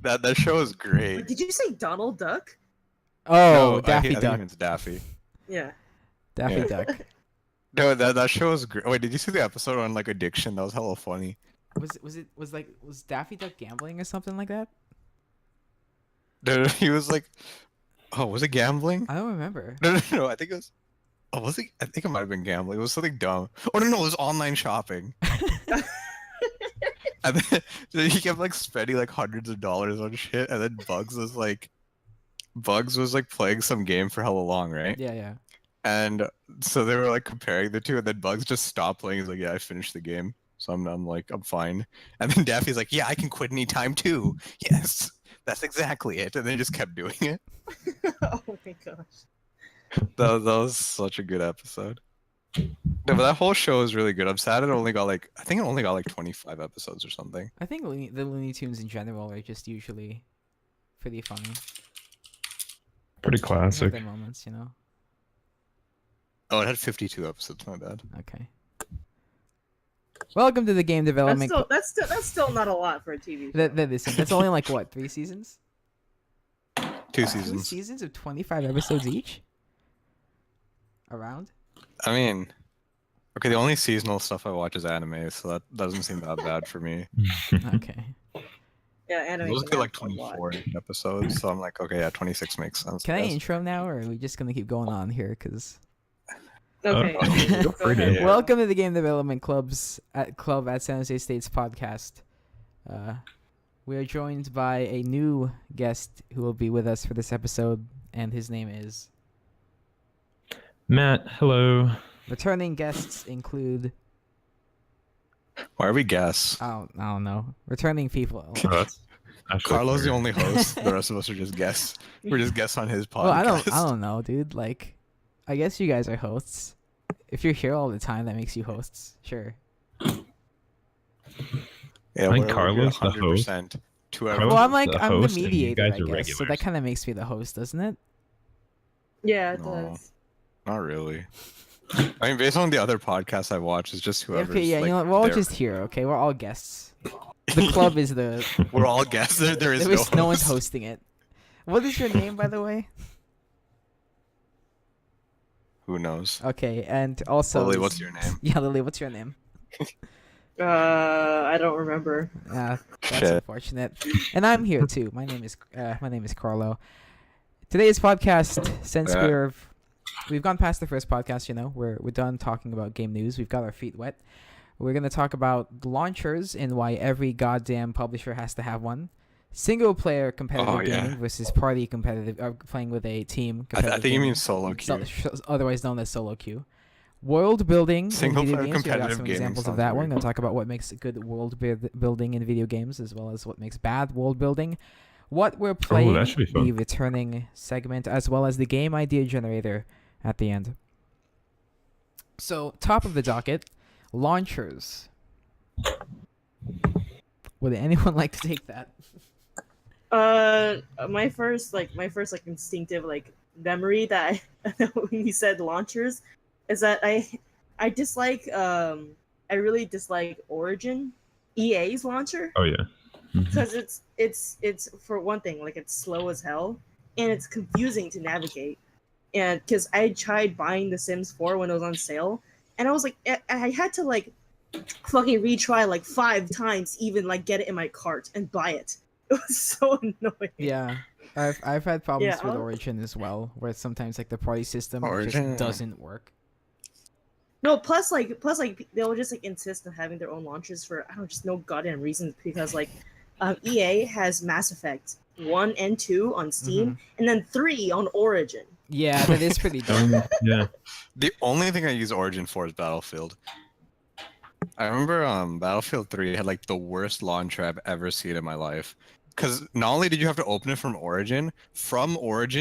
That show is great. Did you say Donald Duck? Oh, No, Daffy I think Duck. it's Daffy. Yeah. Daffy Yeah. Duck. No, that show is great. Wait, did you see the episode on like addiction? That was hella funny. Was Daffy Duck gambling or something like that? No, he was like, oh, was it gambling? I don't remember. No. I think it was. Oh, was it? I think it might have been gambling. It was something dumb. Oh no, it was online shopping. And then he kept like spending like hundreds of dollars on shit, and then Bugs was like playing some game for hella long, right? Yeah. And so they were like comparing the two, and then Bugs just stopped playing. He's like, "Yeah, I finished the game." So I'm like, I'm fine. And then Daffy's like, "Yeah, I can quit anytime too." Yes, that's exactly it. And then he just kept doing it. Oh my gosh. That was such a good episode. No, but that whole show is really good. I'm sad it only got like, I think it only got like 25 episodes or something. I think the Looney Tunes in general are just usually pretty funny. Pretty Have classic. their moments, you know. Oh, it had 52 episodes. My bad. Okay. Welcome to the Game Development. That's still not a lot for a TV show. That's only like what, 3 seasons? 2 2 seasons. seasons of 25 episodes each? Around? I mean, okay, the only seasonal stuff I watch is anime, so that doesn't seem that bad for me. Okay. Yeah, anime. Those can get like have a lot. 24 episodes, so I'm like, okay, yeah, 26 makes sense. Can I guess. intro now, or are we just gonna keep going on here? Cause Okay. Go Go for it. ahead. Yeah. welcome to the Game Development Club at San Jose State's podcast. We are joined by a new guest who will be with us for this episode, and his name is. Matt, hello. Returning guests include Why are we guess? I don't know. Returning people. Oh, that's actually Carlo's the fair. only host. The rest of us are just guests. We're just guests on his podcast. Well, I don't know, dude. Like, I guess you guys are hosts. If you're here all the time, that makes you hosts. Sure. Yeah, I think we're Carlo's the host. 100% to Carlos whoever. Well, I'm is like the I'm the host and you mediator, guys I are guess. So that regulars. kind of makes me the host, doesn't it? Yeah, it No. does. Not really. I mean, based on the other podcasts I watch, it's just whoever's Okay, yeah, like, you know what? We're all there. just here. Okay, we're all guests. The club is the. We're all guests. There is no one's host. hosting it. What is your name, by the way? Who knows? Okay, and also. Lily, what's your name? Yeah, Lily, what's your name? I don't remember. That's Shit. unfortunate. And I'm here too. My name is Carlo. Today's podcast, since we've gone past the first podcast, you know, we're done talking about game news. We've got our feet wet. We're gonna talk about launchers and why every goddamn publisher has to have one. Single player competitive Oh, yeah. gaming versus party competitive, playing with a team. I competitive think you gaming. mean solo queue. Otherwise known as solo queue. World building Single in video player games. We got competitive some gaming examples of sounds that. We're weird. going to talk about what makes good building in video games, as well as what makes bad world building. What we're playing, that should be fun. the returning segment, as well as the game idea generator at the end. So, top of the docket, launchers. Would anyone like to take that? My first instinctive memory that when you said launchers is that I dislike I really dislike Origin, EA's launcher, Oh yeah. Mhm. because it's for one thing, like, it's slow as hell and it's confusing to navigate. And because I tried buying The Sims 4 when it was on sale, and I was like, I had to like fucking retry like 5 times, even like get it in my cart and buy it. It was so annoying. Yeah. I've had problems Yeah, with I'll- Origin as well, where sometimes like the party system Origin. just doesn't work. No, plus they'll just like insist on having their own launchers for I don't know, just no goddamn reason, because like EA has Mass Effect 1 and 2 on Steam and then 3 on Origin. Yeah, that is pretty dumb. Yeah. The only thing I use Origin for is Battlefield. I remember Battlefield 3 had like the worst launcher I've ever seen in my life. Because not only did you have to open it from Origin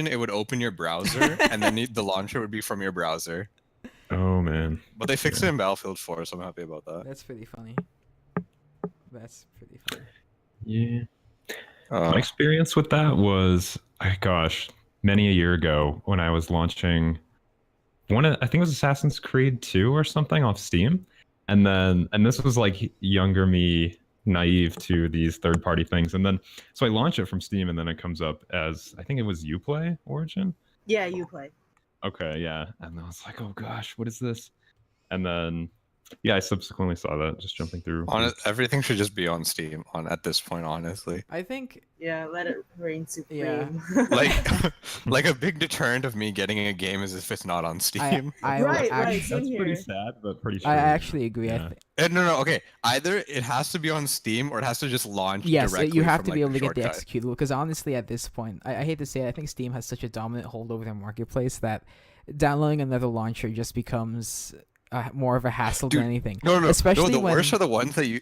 it would open your browser, and then the launcher would be from your browser. Oh man. But they fixed it in Battlefield 4, so I'm happy about that. That's pretty funny. That's pretty funny. Yeah. My experience with that was, gosh, many a year ago when I was launching I think it was Assassin's Creed 2 or something off Steam. And this was like younger me naive to these third-party things. And then so I launch it from Steam, and then it comes up as, I think it was Uplay Origin. Yeah, you play. Okay, yeah. And I was like, oh gosh, what is this? And then yeah, I subsequently saw that just jumping through. Everything should just be on Steam at this point, honestly. I think Yeah, let it reign supreme. Like, like a big deterrent of me getting a game is if it's not on Steam. I will Right, actually, same That's here. pretty sad, but pretty true. I actually agree. Yeah. No, okay. Either it has to be on Steam or it has to just launch Yes, directly you have from, to be able to get the shortcut. executable, because honestly, at this point, I hate to say it, I think Steam has such a dominant hold over their marketplace that downloading another launcher just becomes more of a hassle Dude, than anything. No, especially the when, worst are the ones that you.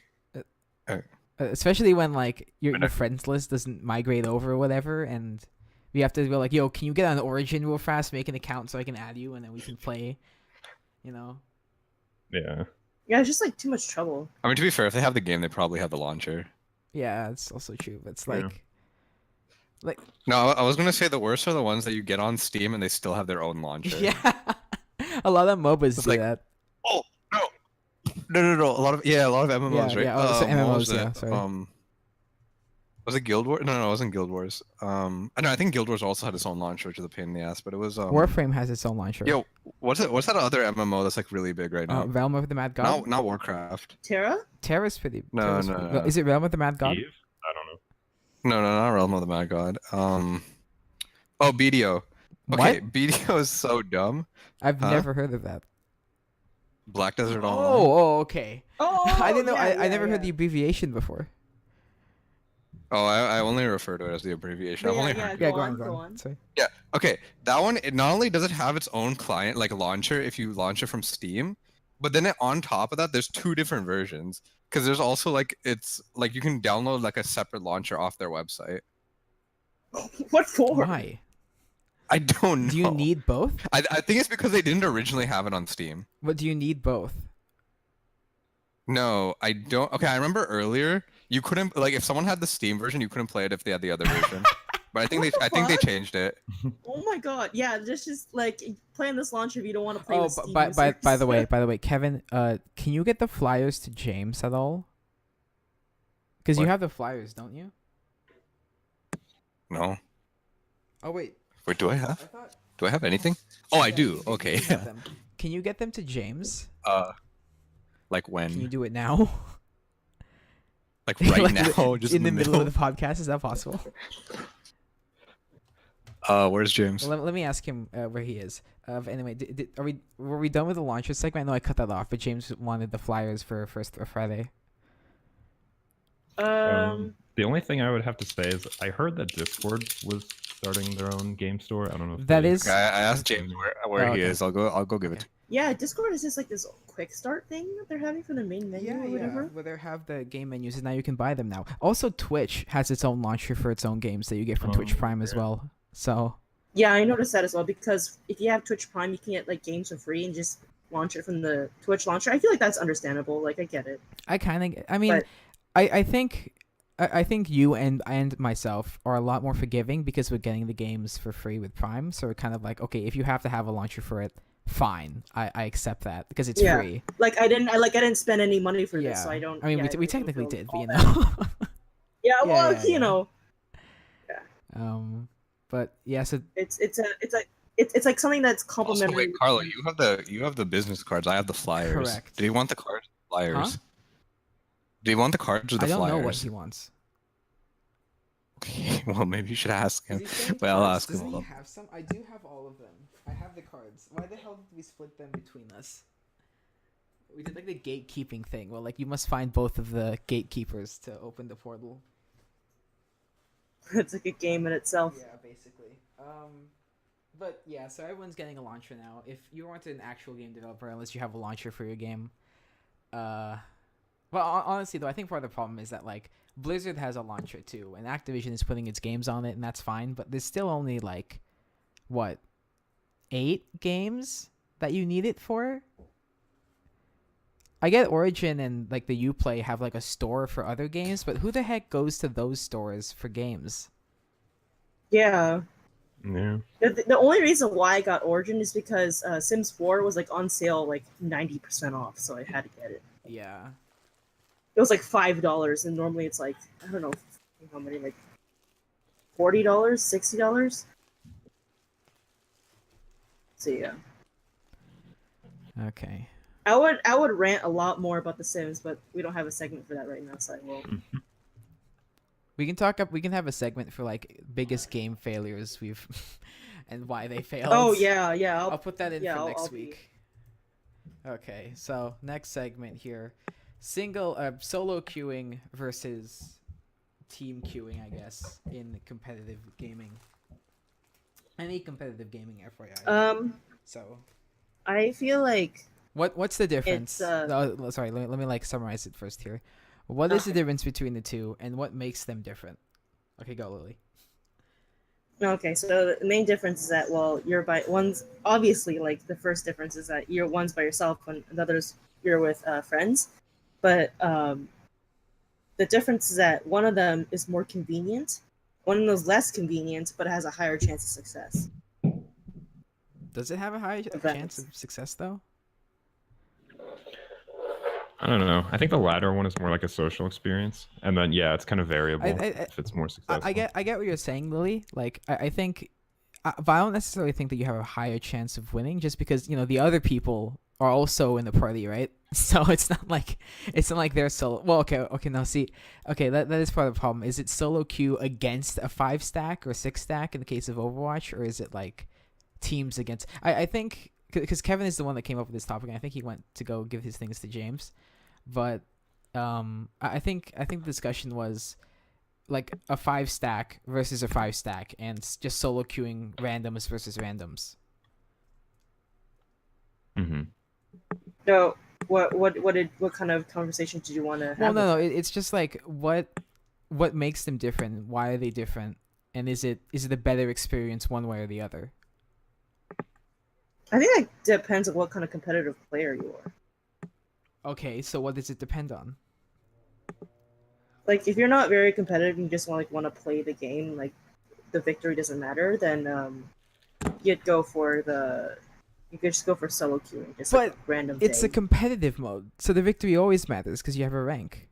especially when like your friends list doesn't migrate over or whatever, and you have to go like, yo, can you get on Origin real fast, make an account so I can add you, and then we can play. You know. Yeah. Yeah, it's just like too much trouble. I mean, to be fair, if they have the game, they probably have the launcher. Yeah, it's also true. But it's Yeah. like. No, I was gonna say the worst are the ones that you get on Steam and they still have their own launcher. Yeah. A lot of MOBAs do like- that. Oh no! A lot of MMOs, Yeah, right? yeah, oh, so What was MMOs, yeah, it? sorry. Was it Guild Wars? No, it wasn't Guild Wars. I think Guild Wars also had its own launcher, which is a pain in the ass. But it was Warframe has its own launcher. Yo, what's that other MMO that's like really big right now? Realm of the Mad God. Not Warcraft. Terra? Terra's pretty. No, Terra's no, pretty- no. Is it Realm of the Mad God? Eve? I don't know. No, not Realm of the Mad God. Oh, BDO. Okay, BDO is so dumb. I've Huh? never heard of that. Black Desert Online. Oh, okay. Oh, I didn't know. yeah, I never yeah. heard the abbreviation before. Oh, I only refer to it as the abbreviation. I've Yeah, only yeah. heard. Yeah, Go on, go go on. on. Sorry. Yeah. Okay, that one. It not only does it have its own client like launcher if you launch it from Steam, but then on top of that, there's two different versions. Because there's also like it's like you can download like a separate launcher off their website. What for? Why? I don't know. Do you need both? I think it's because they didn't originally have it on Steam. What do you need both? No, I don't. Okay, I remember earlier you couldn't like if someone had the Steam version, you couldn't play it if they had the other version. But I think What the I think they fuck? changed it. Oh my god, yeah, just like playing this launcher if you don't want to play Oh, with Steam by the users. way, Kevin, can you get the flyers to James at all? Because you What? have the flyers, don't you? No. Oh wait, Wait, do I have? thought. Do I have anything? Oh, I Yeah, do. you Okay. have them. Can you get them to James? Like Can you when? do it now? Like right Like, now, just in the middle of the podcast? Is that possible? Where's James? Well, let me ask him where he is. Anyway, were we done with the launcher segment? I know I cut that off, but James wanted the flyers for first Friday. The only thing I would have to say is I heard that Discord was starting their own game store. I don't know if That they- is- Okay, I asked James where Oh, he okay. is. I'll go give it. to Yeah, Discord is just like this quick start thing that they're having for the main menu or whatever. Where they have the game menus, and now you can buy them now. Also, Twitch has its own launcher for its own games that you get from Twitch Oh, Prime as okay. well. So Yeah, I noticed that as well because if you have Twitch Prime, you can get like games for free and just launch it from the Twitch launcher. I feel like that's understandable. Like I get it. I mean, But- I think you and myself are a lot more forgiving because we're getting the games for free with Prime. So we're kind of like, okay, if you have to have a launcher for it, fine, I accept that because it's Yeah. free. Like I didn't spend any money for Yeah, this, so I don't. I mean, yeah, we don't technically feel did, all you that. know. Yeah, Yeah, well, yeah, you yeah. know, But yeah, so it's like something that's Also, complimentary. wait, Carlo, you have the business cards. I have the flyers. Correct. Do you want the cards? Flyers. Huh? Do you want the cards or the I don't flyers? know what he wants. Okay, well, maybe you should ask him. Does he say Well, I'll cards? ask him. Doesn't he Hold on. have some? I do have all of them. I have the cards. Why the hell did we split them between us? We did like the gatekeeping thing. Well, like you must find both of the gatekeepers to open the portal. It's like a game in itself. Yeah, basically. But yeah, so everyone's getting a launcher now. If you aren't an actual game developer, unless you have a launcher for your game, well, honestly though, I think part of the problem is that like Blizzard has a launcher too, and Activision is putting its games on it, and that's fine. But there's still only like, what, 8 games that you need it for? I get Origin and like the Uplay have like a store for other games, but who the heck goes to those stores for games? Yeah. Yeah. The only reason why I got Origin is because Sims 4 was like on sale like 90% off, so I had to get it. Yeah. it was like $5, and normally it's like I don't know how many, like $40, $60. So yeah, Okay. I would rant a lot more about The Sims, but we don't have a segment for that right now, so I will. We can talk up. We can have a segment for like biggest game failures we've and why they failed. Oh yeah, yeah. I'll put that in yeah, for I'll- next I'll be- week. Okay, so next segment here, solo queuing versus team queuing, I guess, in competitive gaming. Any competitive gaming, FYI. So I feel like what's the difference? It's, No, sorry, let me like summarize it first here. What is the Okay. difference between the two, and what makes them different? Okay, go, Lily. okay. So the main difference is that one's obviously like the first difference is that one's by yourself and the other's you're with friends, but the difference is that one of them is more convenient, one of them's less convenient, but has a higher chance of success. Does it have a high that chance makes of success though? I don't know. I think the latter one is more like a social experience, and then yeah, it's kind of variable I- if it's more successful. I get what you're saying, Lily. Like I think, but I don't necessarily think that you have a higher chance of winning just because the other people are also in the party, right? So it's not like they're solo. Well, okay. Now see, okay, that is part of the problem. Is it solo queue against a 5-stack or 6-stack in the case of Overwatch, or is it like teams against? I think because Kevin is the one that came up with this topic, and I think he went to go give his things to James, but I think the discussion was like a 5-stack versus a 5-stack, and just solo queuing randoms versus randoms. Mm-hmm. So what kind of conversation did you want to have? Well, no, it's just like what makes them different? Why are they different? And is it a better experience one way or the other? I think that depends on what kind of competitive player you are. Okay, so what does it depend on? Like if you're not very competitive and you just want to play the game, like the victory doesn't matter, then you could just go for solo queuing, just like But a random It's day. a competitive mode, so the victory always matters because you have a rank.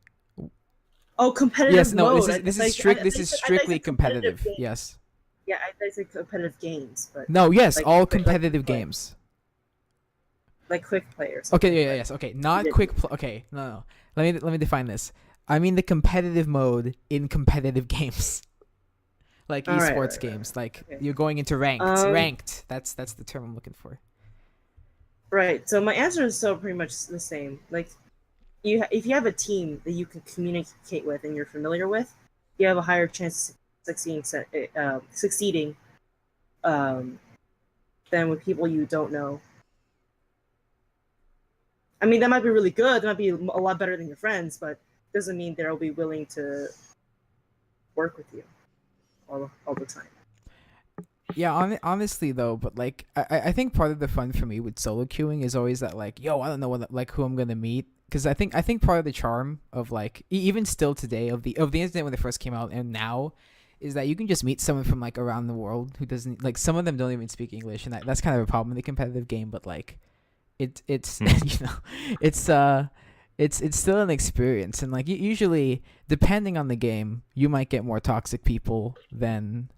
Oh, competitive Yes, no, mode. this I is thought you strictly said competitive competitive. games. Yes. Yeah, I said competitive games, but No, yes, Like- all like competitive play. games. like quick players. Okay, yeah, yes, okay. Not didn't. quick okay, no. Let me define this. I mean the competitive mode in competitive games. Like All right, esports right, games. Like Okay. you're going into ranked. Ranked. That's the term I'm looking for. Right. So my answer is still pretty much the same. Like, if you have a team that you can communicate with and you're familiar with, you have a higher chance of succeeding than with people you don't know. I mean, that might be really good. That might be a lot better than your friends, but doesn't mean they'll be willing to work with you all the time. Yeah, honestly though, but like I think part of the fun for me with solo queuing is always that like, yo, I don't know who I'm gonna meet, because I think part of the charm of like even still today of the internet when it first came out and now is that you can just meet someone from like around the world who doesn't, like, some of them don't even speak English, and that's kind of a problem in the competitive game, but like it's it's still an experience, and like usually depending on the game you might get more toxic people than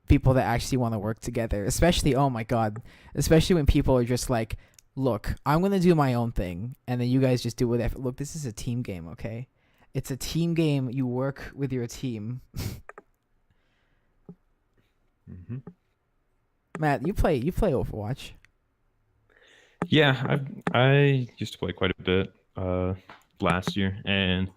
people that actually want to work together, especially when people are just like, look, I'm gonna do my own thing and then you guys just do whatever. Look, this is a team game, okay? It's a team game. You work with your team. Mm-hmm. Matt, you play Overwatch. Yeah, I used to play quite a bit last year, and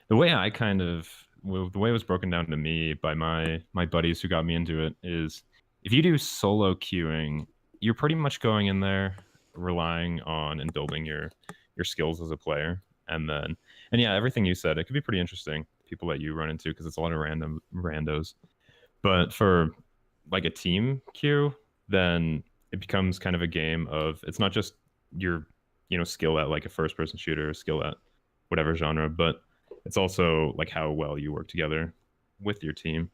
the way the way it was broken down to me by my buddies who got me into it is, if you do solo queuing, you're pretty much going in there relying on and building your skills as a player, and yeah, everything you said, it could be pretty interesting, people that you run into, because it's a lot of random randos. But for like a team queue, then it becomes kind of a game of, it's not just your skill at like a first person shooter or skill at whatever genre, but it's also like how well you work together with your team.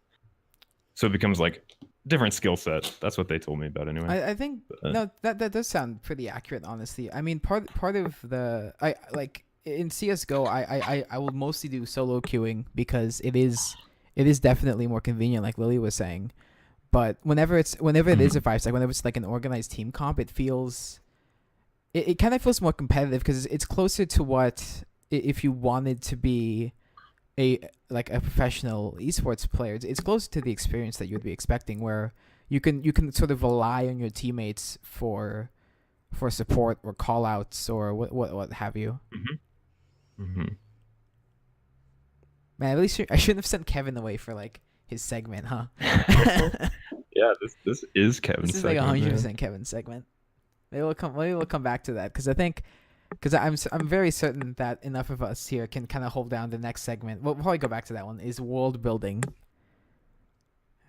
So it becomes like different skill set. That's what they told me about anyway. I think no, that does sound pretty accurate, honestly. I mean, part of the in CS:GO, I will mostly do solo queuing because it is definitely more convenient, like Lily was saying. But whenever it is a 5-stack, whenever it's like an organized team comp, it kind of feels more competitive because it's closer to what if you wanted to be a professional esports player. It's closer to the experience that you'd be expecting, where you can sort of rely on your teammates for support or call outs or what have you. Man, at least I shouldn't have sent Kevin away for like his segment, huh? Yeah, this is Kevin's This is like segment, 100% Kevin's segment. Maybe we'll come back to that because I'm very certain that enough of us here can kind of hold down the next segment. We'll probably go back to that one. Is world building.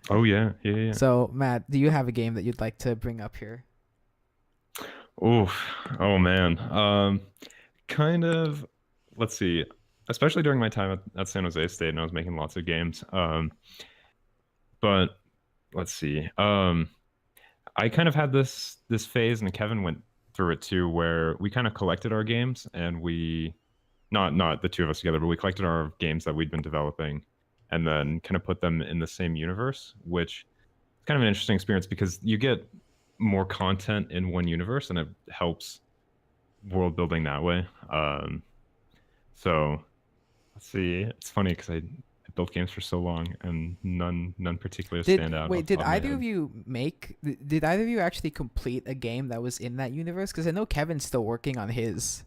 Oh yeah. So Matt, do you have a game that you'd like to bring up here? Oh man. Kind of. Let's see. Especially during my time at San Jose State, and I was making lots of games. But let's see. I kind of had this phase, and Kevin went through it too, where we kind of collected our games, and we not the two of us together, but we collected our games that we'd been developing, and then kind of put them in the same universe, which is kind of an interesting experience because you get more content in one universe, and it helps world building that way. So let's see. It's funny because I built games for so long, and none particularly stand out. Wait, did either of you actually complete a game that was in that universe? Because I know Kevin's still working on his.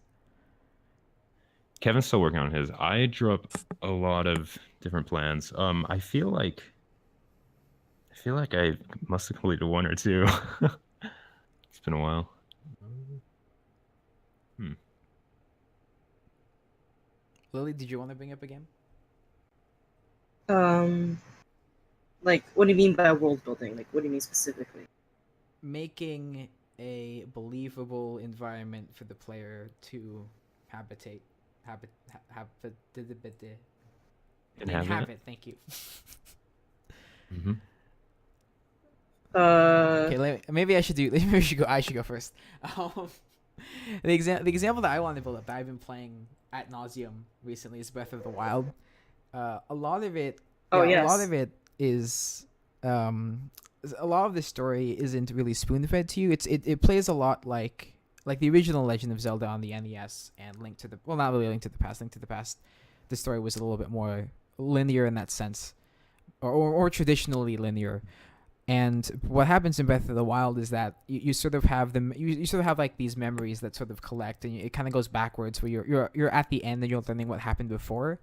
Kevin's still working on his. I drew up a lot of different plans. I feel like I must have completed one or two. It's been a while. Lily, did you want to bring up a game? Like, what do you mean by world building? Like, what do you mean specifically? Making a believable environment for the player to inhabit. Thank you. Okay, maybe I should go. I should go first. The example that I want to build up that I've been playing ad nauseum recently is Breath of the Wild. A lot of it is a lot of the story isn't really spoon fed to you. It plays a lot like the original Legend of Zelda on the NES and not really Link to the Past. Link to the Past, the story was a little bit more linear in that sense, or traditionally linear. And what happens in Breath of the Wild is that you sort of have you sort of have like these memories that sort of collect, and it kind of goes backwards where you're at the end and you're learning what happened before,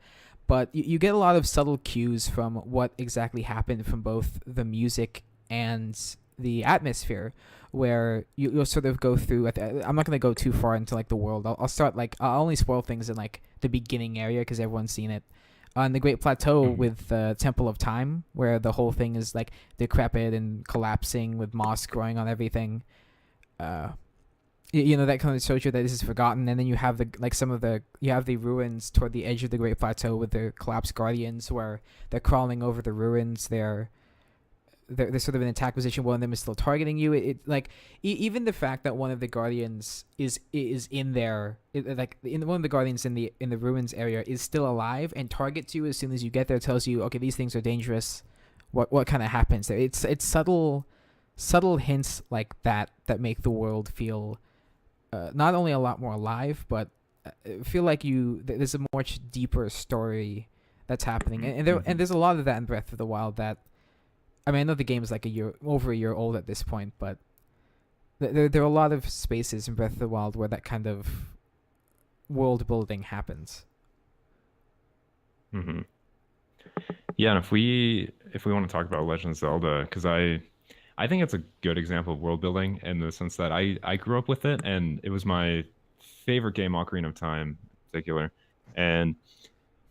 but you get a lot of subtle cues from what exactly happened from both the music and the atmosphere, where you'll sort of go through. I'm not going to go too far into like the world. I'll start I'll only spoil things in like the beginning area because everyone's seen it. On the Great Plateau with the Temple of Time, where the whole thing is like decrepit and collapsing with moss growing on everything. That kind of shows you that this is forgotten. And then you have the ruins toward the edge of the Great Plateau with the collapsed guardians, where they're crawling over the ruins. They're sort of in attack position. One of them is still targeting you. Even the fact that one of the guardians is in there, one of the guardians in the ruins area is still alive and targets you as soon as you get there, tells you, okay, these things are dangerous. What kind of happens there? It's subtle hints like that make the world feel not only a lot more alive, but feel like there's a much deeper story that's happening. And there's a lot of that in Breath of the Wild that. I mean, I know the game is like over a year old at this point, but there are a lot of spaces in Breath of the Wild where that kind of world building happens. Mm-hmm. Yeah, and if we want to talk about Legend of Zelda, because I think it's a good example of world building in the sense that I grew up with it, and it was my favorite game, Ocarina of Time, in particular. And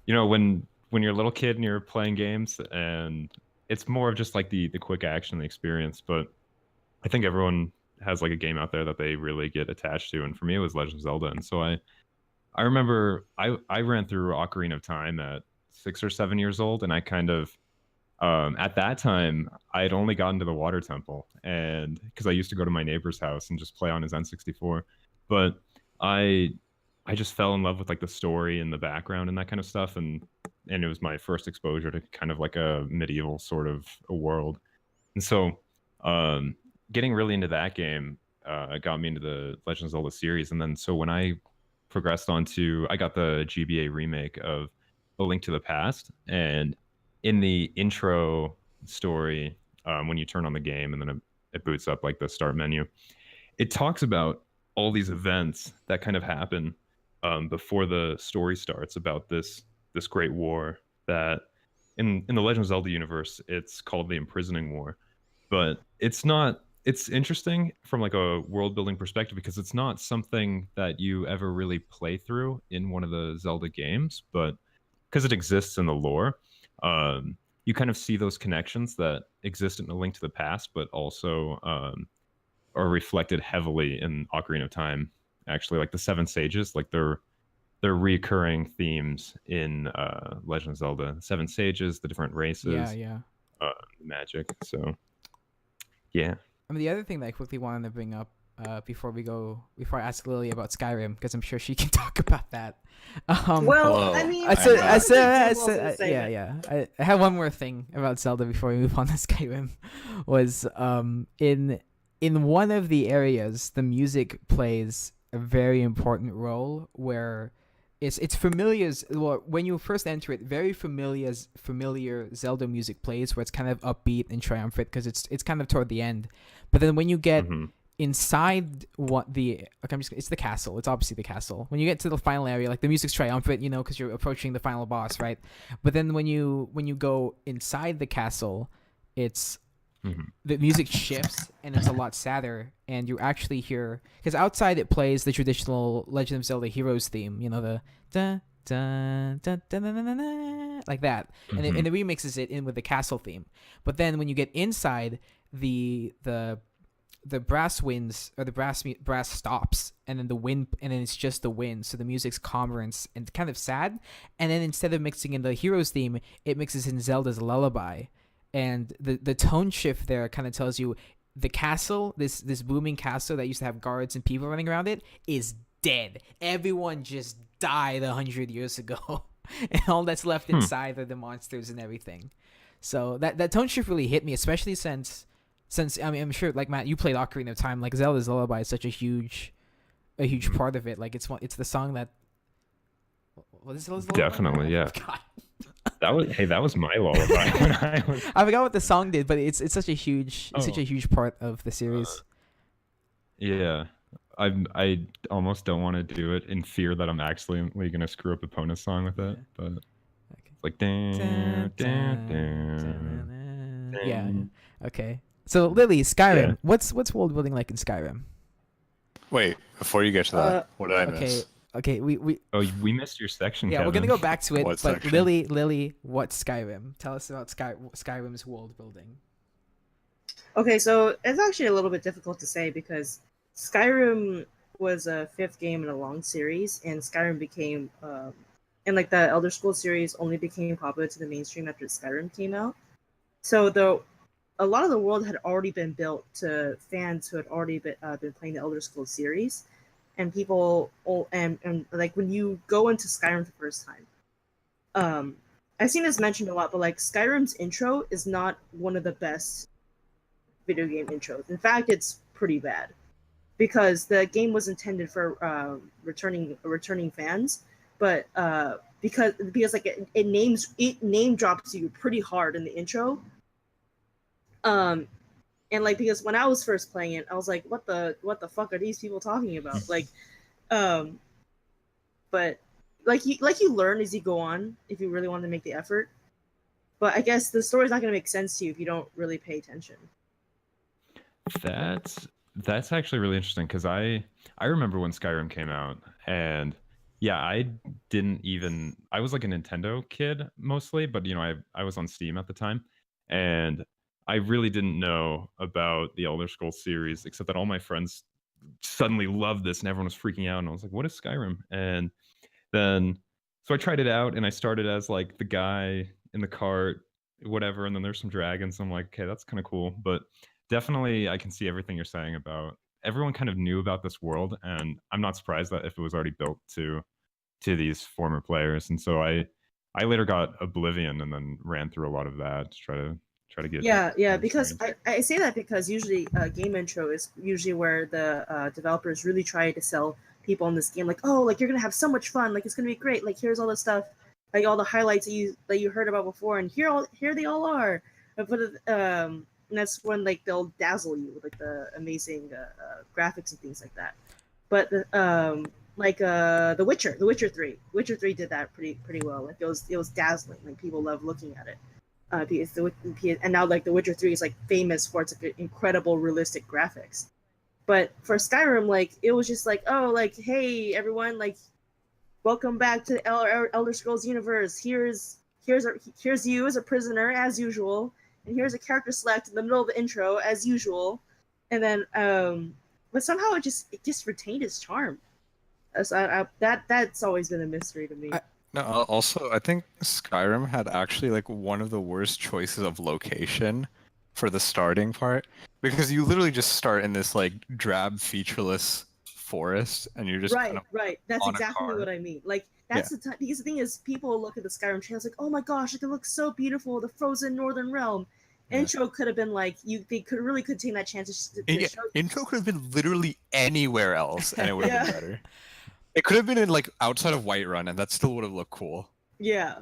when you're a little kid and you're playing games and it's more of just like the quick action, the experience. But I think everyone has like a game out there that they really get attached to. And for me, it was Legend of Zelda. And so I remember I ran through Ocarina of Time at 6 or 7 years old. And I kind of, at that time, I had only gotten to the Water Temple. And because I used to go to my neighbor's house and just play on his N64. But I I just fell in love with like the story and the background and that kind of stuff, and it was my first exposure to kind of like a medieval sort of a world. And so, um, getting really into that game got me into the Legend of Zelda series. And then, so when I progressed onto, I got the GBA remake of A Link to the Past, and in the intro story, when you turn on the game and then it boots up like the start menu, it talks about all these events that kind of happen before the story starts about this great war that in the Legend of Zelda universe it's called the Imprisoning War, but it's not. It's interesting from like a world building perspective because it's not something that you ever really play through in one of the Zelda games, but because it exists in the lore, you kind of see those connections that exist in A Link to the Past, but also are reflected heavily in Ocarina of Time. Actually, like the Seven Sages, like they're recurring themes in Legend of Zelda. Seven Sages, the different races, Yeah. magic. So yeah. I mean, the other thing that I quickly wanted to bring up before I ask Lily about Skyrim, because I'm sure she can talk about that. Well, Hello. I mean, I I'm said, back. I said, Too well to the segment. yeah. I have one more thing about Zelda before we move on to Skyrim. Was in one of the areas, the music plays a very important role where it's familiar. Well, when you first enter it, very familiar Zelda music plays, where it's kind of upbeat and triumphant because it's kind of toward the end. But then when you get inside it's the castle. It's obviously the castle. When you get to the final area, like the music's triumphant, because you're approaching the final boss, right? But then when you go inside the castle, it's the music shifts and it's a lot sadder, and you actually hear, because outside it plays the traditional Legend of Zelda Heroes theme, the da da da da da da da, like that, and it remixes it in with the castle theme. But then when you get inside, the brass winds, or the brass stops, and then the wind, and then it's just the wind, so the music's calmer and kind of sad. And then instead of mixing in the hero's theme, it mixes in Zelda's lullaby, and the tone shift there kind of tells you the castle, this booming castle that used to have guards and people running around it, is dead. Everyone just died 100 years ago, and all that's left inside are the monsters and everything. So that tone shift really hit me, especially since I mean, I'm sure, like Matt, you played Ocarina of Time. Like Zelda's Lullaby is such a huge part of it. Like it's the song that. What is Zelda's Lullaby? Definitely, yeah. God. That was my lullaby when I was. I forgot what the song did, but it's such a huge part of the series. Yeah, I almost don't want to do it in fear that I'm actually gonna screw up Epona's song with it, but it's like dun, dun, dun, dun. Yeah. Okay. So Lily, Skyrim. Yeah. What's world building like in Skyrim? Wait, before you get to that, what did I miss? Okay. We We missed your section. yeah, Kevin. we're gonna go back to it. What But section? Lily, what's Skyrim? Tell us about Skyrim's world building. Okay, so it's actually a little bit difficult to say because Skyrim was a fifth game in a long series, and Skyrim became, and like the Elder Scrolls series only became popular to the mainstream after Skyrim came out. So a lot of the world had already been built to fans who had already been playing the Elder Scrolls series, and people, and like when you go into Skyrim for the first time, I've seen this mentioned a lot, but like Skyrim's intro is not one of the best video game intros. In fact, it's pretty bad because the game was intended for returning fans, but because like it name drops you pretty hard in the intro. And like because when I was first playing it, I was like, what the fuck are these people talking about? Like, but like you learn as you go on if you really want to make the effort. But I guess the story's not going to make sense to you if you don't really pay attention. That's actually really interesting because I remember when Skyrim came out, and yeah, I was like a Nintendo kid mostly, but I was on Steam at the time, and I really didn't know about the Elder Scrolls series except that all my friends suddenly loved this and everyone was freaking out, and I was like, what is Skyrim? And then so I tried it out, and I started as like the guy in the cart, whatever, and then there's some dragons. I'm like, okay, that's kind of cool, but definitely I can see everything you're saying about everyone kind of knew about this world, and I'm not surprised that if it was already built to these former players. And so I later got Oblivion and then ran through a lot of that to try to get Yeah, that because experience. I say that because usually game intro is usually where the developers really try to sell people on this game, like, oh, like you're gonna have so much fun, like it's gonna be great, like here's all the stuff, like all the highlights that you heard about before, and here they all are. But and that's when like they'll dazzle you with like the amazing graphics and things like that. But like The Witcher 3, Witcher 3 did that pretty well. Like it was dazzling. Like people love looking at it. And now like The Witcher 3 is like famous for its like, incredible realistic graphics. But for Skyrim, like it was just like, oh, like hey everyone, like welcome back to the Elder Scrolls universe. Here's you as a prisoner as usual, and here's a character select in the middle of the intro as usual, and then but somehow it just retained its charm. So that's always been a mystery to me. No, also, I think Skyrim had actually like one of the worst choices of location for the starting part, because you literally just start in this like drab, featureless forest, and you're just kind of Right. That's on a exactly car. what I mean. Like that's because the thing is, people look at the Skyrim trailers like, oh my gosh, like it looks so beautiful, the frozen northern realm. Yeah. Intro could have been like they could take that chance to show Intro could have been literally anywhere else, and it would have been better. It could have been in like outside of Whiterun, and that still would have looked cool. Yeah,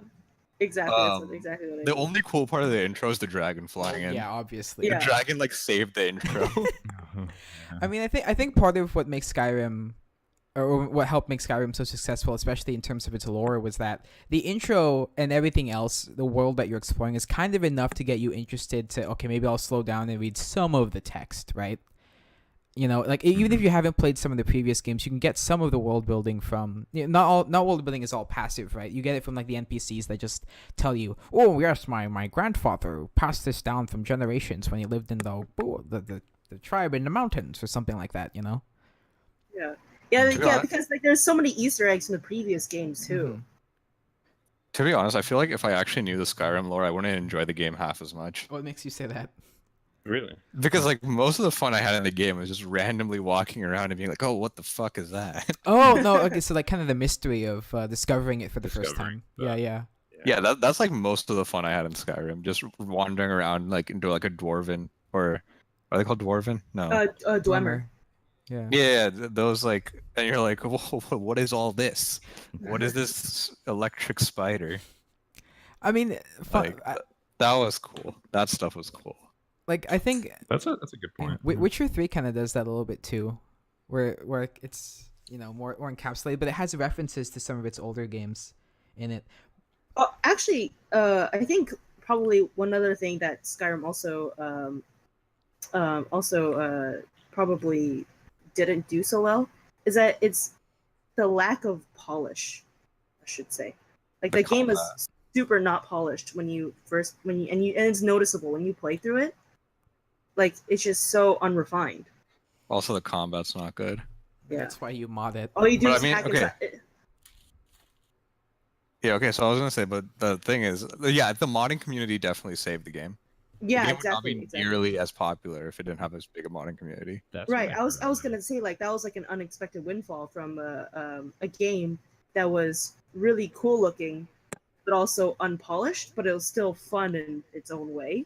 exactly. That's exactly what I mean. The only cool part of the intro is the dragon flying in. Yeah, obviously. The dragon like saved the intro. I mean, I think part of what makes Skyrim, or what helped make Skyrim so successful, especially in terms of its lore, was that the intro and everything else, the world that you're exploring, is kind of enough to get you interested to, okay, maybe I'll slow down and read some of the text, right? You know, like even if you haven't played some of the previous games, you can get some of the world building from, not world building is all passive, right? You get it from like the NPCs that just tell you, oh yes, my grandfather passed this down from generations when he lived in the tribe in the mountains or something like that, you know? Yeah, because like there's so many Easter eggs in the previous games too. Mm-hmm. To be honest, I feel like if I actually knew the Skyrim lore, I wouldn't enjoy the game half as much. What makes you say that? Really? Because like most of the fun I had in the game was just randomly walking around and being like, "Oh, what the fuck is that?" Oh no, okay, so like kind of the mystery of discovering it for the first time. Yeah. Yeah, that's like most of the fun I had in Skyrim, just wandering around like into like a dwarven, or are they called dwarven? No. Dwemer. Yeah. Yeah, those like, and you're like, whoa, what is all this? What is this electric spider? I mean, Like, that was cool. That stuff was cool. Like I think that's a good point. Witcher 3 kind of does that a little bit too, where it's more encapsulated, but it has references to some of its older games in it. Actually, I think probably one other thing that Skyrim also probably didn't do so well is that it's the lack of polish, I should say. Like the game is super not polished and it's noticeable when you play through it. Like it's just so unrefined. Also, the combat's not good. Yeah, that's why you mod it. All you do is hack inside. Yeah, okay, so I was gonna say, but the thing is, yeah, the modding community definitely saved the game. Yeah, the game exactly. would not be nearly as popular if it didn't have as big a modding community. That's right. I was gonna say like that was like an unexpected windfall from a game that was really cool looking, but also unpolished, but it was still fun in its own way.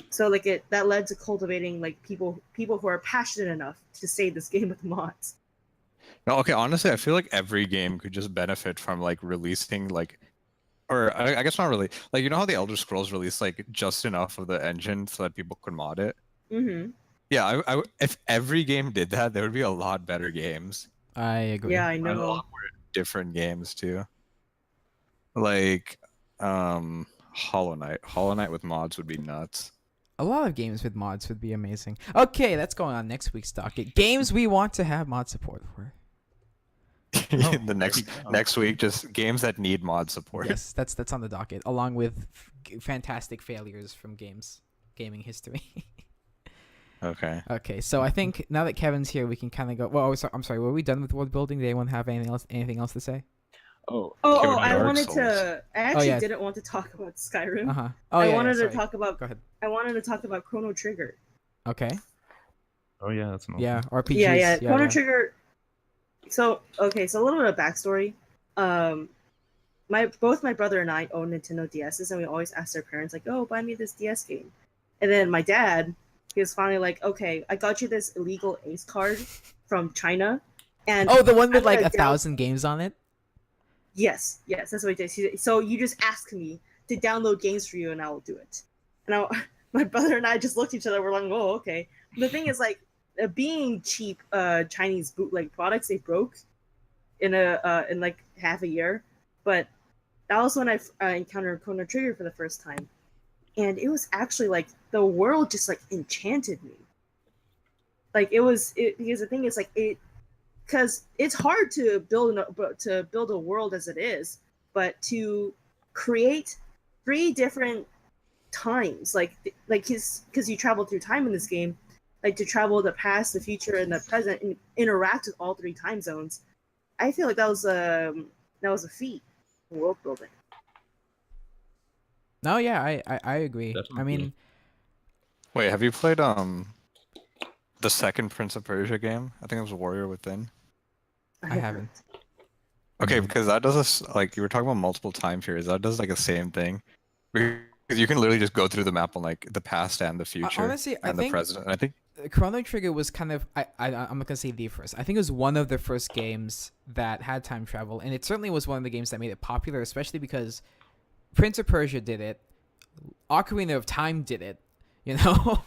So like that led to cultivating like people who are passionate enough to save this game with mods. No, okay, honestly, I feel like every game could just benefit from like releasing like, or I guess not really, like you know how the Elder Scrolls released like just enough of the engine so that people could mod it. Mm-hmm. Yeah, if every game did that, there would be a lot better games. I agree. Yeah, I know. And a lot more different games too. Like, Hollow Knight. Hollow Knight with mods would be nuts. A lot of games with mods would be amazing. Okay, that's going on next week's docket. Games we want to have mod support for. The next week, just games that need mod support. Yes, that's on the docket, along with fantastic failures from gaming history. Okay. Okay, so I think now that Kevin's here, we can kind of go. Well, I'm sorry. Were we done with world building? Did anyone have anything else to say? I wanted to. I actually yeah. didn't want to talk about Skyrim. Oh, I wanted to talk Go about. ahead. I wanted to talk about Chrono Trigger. Okay. Oh yeah, that's an old Yeah, one. RPGs. Yeah. Chrono yeah. Trigger. So okay, so a little bit of backstory. Both my brother and I own Nintendo DSs, and we always ask their parents like, "Oh, buy me this DS game." And then my dad, he was finally like, "Okay, I got you this illegal Ace card from China." And Oh, the one with I'm like gonna 1,000 games on it. Yes, that's what he did. So you just ask me to download games for you, and I will do it. And my brother and I just looked at each other. We're like, "Oh, okay." The thing is, like, being cheap, Chinese bootleg products, they broke in like half a year. But that was when I encountered Chrono Trigger for the first time, and it was actually like the world just like enchanted me. Like because the thing is like because it's hard to build a world as it is, but to create 3 different times, because you travel through time in this game, like to travel the past, the future, and the present, and interact with all 3 time zones. I feel like that was a feat in world building. No, yeah, I agree. Definitely. I mean, Wait, have you played the second Prince of Persia game? I think it was Warrior Within. I haven't. Okay, because that does this, like you were talking about multiple time periods. That does like the same thing. Because you can literally just go through the map on like the past and the future Honestly, I and the think present. And I think Chrono Trigger was kind of I'm not gonna say the first. I think it was one of the first games that had time travel, and it certainly was one of the games that made it popular, especially because Prince of Persia did it, Ocarina of Time did it. You know,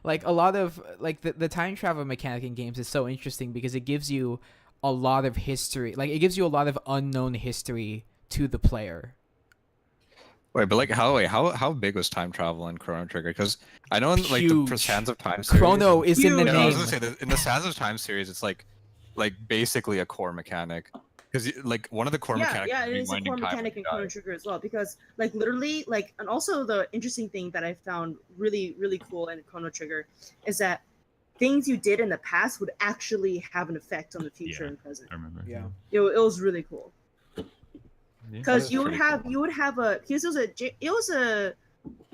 like a lot of like the time travel mechanic in games is so interesting because it gives you a lot of history. Like it gives you a lot of unknown history to the player. wait, but like how big was time travel in Chrono Trigger? Because I know in like Huge. the Sands of Time series, Chrono is in the Huge. yeah, I was name. gonna say that in the Sands of Time series, it's like basically a core mechanic. Because like one of the core mechanics Yeah, is it is a rewinding core time when mechanic you in Chrono die. Trigger as well, because like literally like, and also the interesting thing that I found really cool in Chrono Trigger is that things you did in the past would actually have an effect on the future Yeah. and present. I remember. Yeah. It was really cool Yeah. because is you would pretty have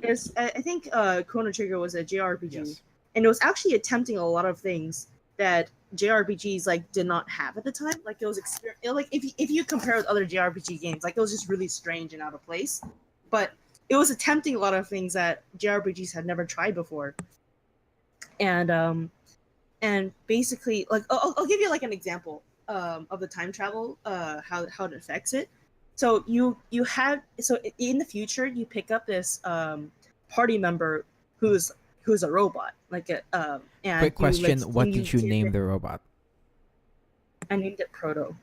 because I think Chrono Trigger was a JRPG, Yes. and it was actually attempting a lot of things that JRPGs like did not have at the time. Like it was like if you compare with other JRPG games, like it was just really strange and out of place. But it was attempting a lot of things that JRPGs had never tried before. And basically like I'll give you like an example of the time travel, how it affects it. So you have, so in the future you pick up this party member who's a robot, like a and Quick you, question: like, what did you give name it- the robot? I named it Proto.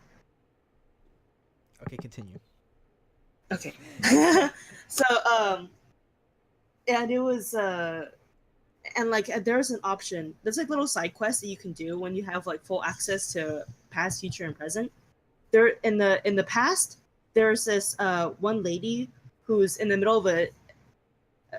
Okay, continue. Okay. So and it was and like there's an option, there's like little side quests that you can do when you have like full access to past, future, and present. There in the past, there's this one lady who's in the middle of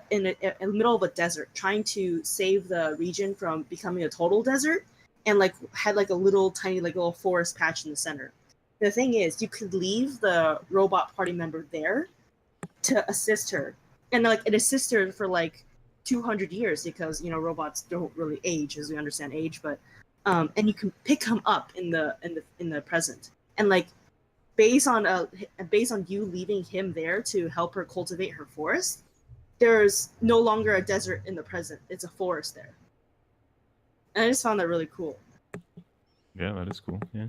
in the middle of a desert trying to save the region from becoming a total desert, and like had like a little tiny like little forest patch in the center. The thing is, you could leave the robot party member there to assist her, and like it assists her for like 200 years, because robots don't really age as we understand age, but and you can pick him up in the present, and like based on you leaving him there to help her cultivate her forest, there's no longer a desert in the present, it's a forest there. And I just found that really cool. Yeah, that is cool. Yeah.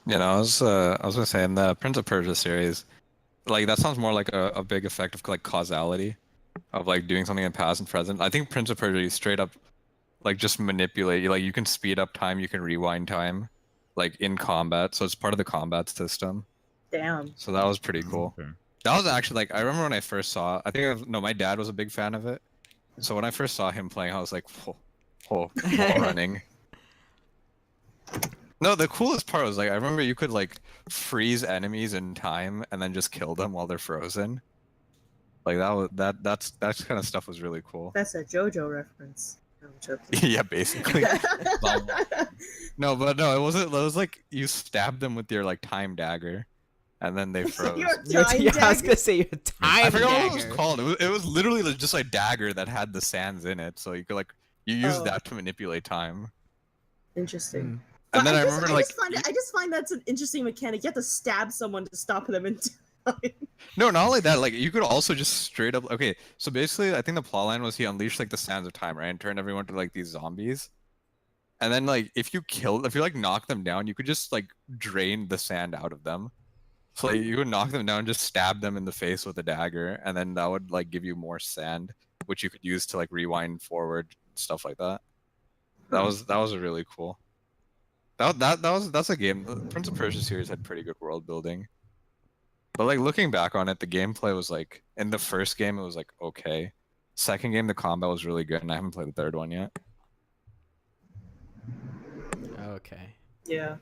I was gonna say in the Prince of Persia series, like that sounds more like a big effect of like causality, of like doing something in past and present. I think Prince of Persia, you straight up like just manipulate. Like you can speed up time, you can rewind time, like in combat. So it's part of the combat system. Damn. So that was pretty cool. Okay. That was actually like, I remember when I first saw. I think no, my dad was a big fan of it. So when I first saw him playing, I was like, whoa, wall running. No, the coolest part was like I remember you could like freeze enemies in time and then just kill them while they're frozen. Like that kind of stuff was really cool. That's a JoJo reference. No, I'm joking. Yeah, basically. No, but no, it wasn't. It was like you stabbed them with your like time dagger, and then they froze. Your time Yeah, I was dagger. gonna say your time I forgot what it was dagger. called. It was literally just a dagger that had the sands in it, so you could like you use Oh. that to manipulate time. Interesting. Hmm. And But then I just, remember like I just find that's an interesting mechanic. You have to stab someone to stop them in time. no, not only that, like you could also just straight up. Okay, so basically, I think the plotline was he unleashed like the sands of time, right, and turned everyone to like these zombies. And then like if you like knock them down, you could just like drain the sand out of them. So like, you would knock them down, just stab them in the face with a dagger, and then that would like give you more sand, which you could use to like rewind forward, stuff like that. That was really cool. That's a game. The Prince of Persia series had pretty good world building. But like looking back on it, the gameplay was like in the first game it was like okay. Second game the combat was really good, and I haven't played the third one yet. Okay. Yeah.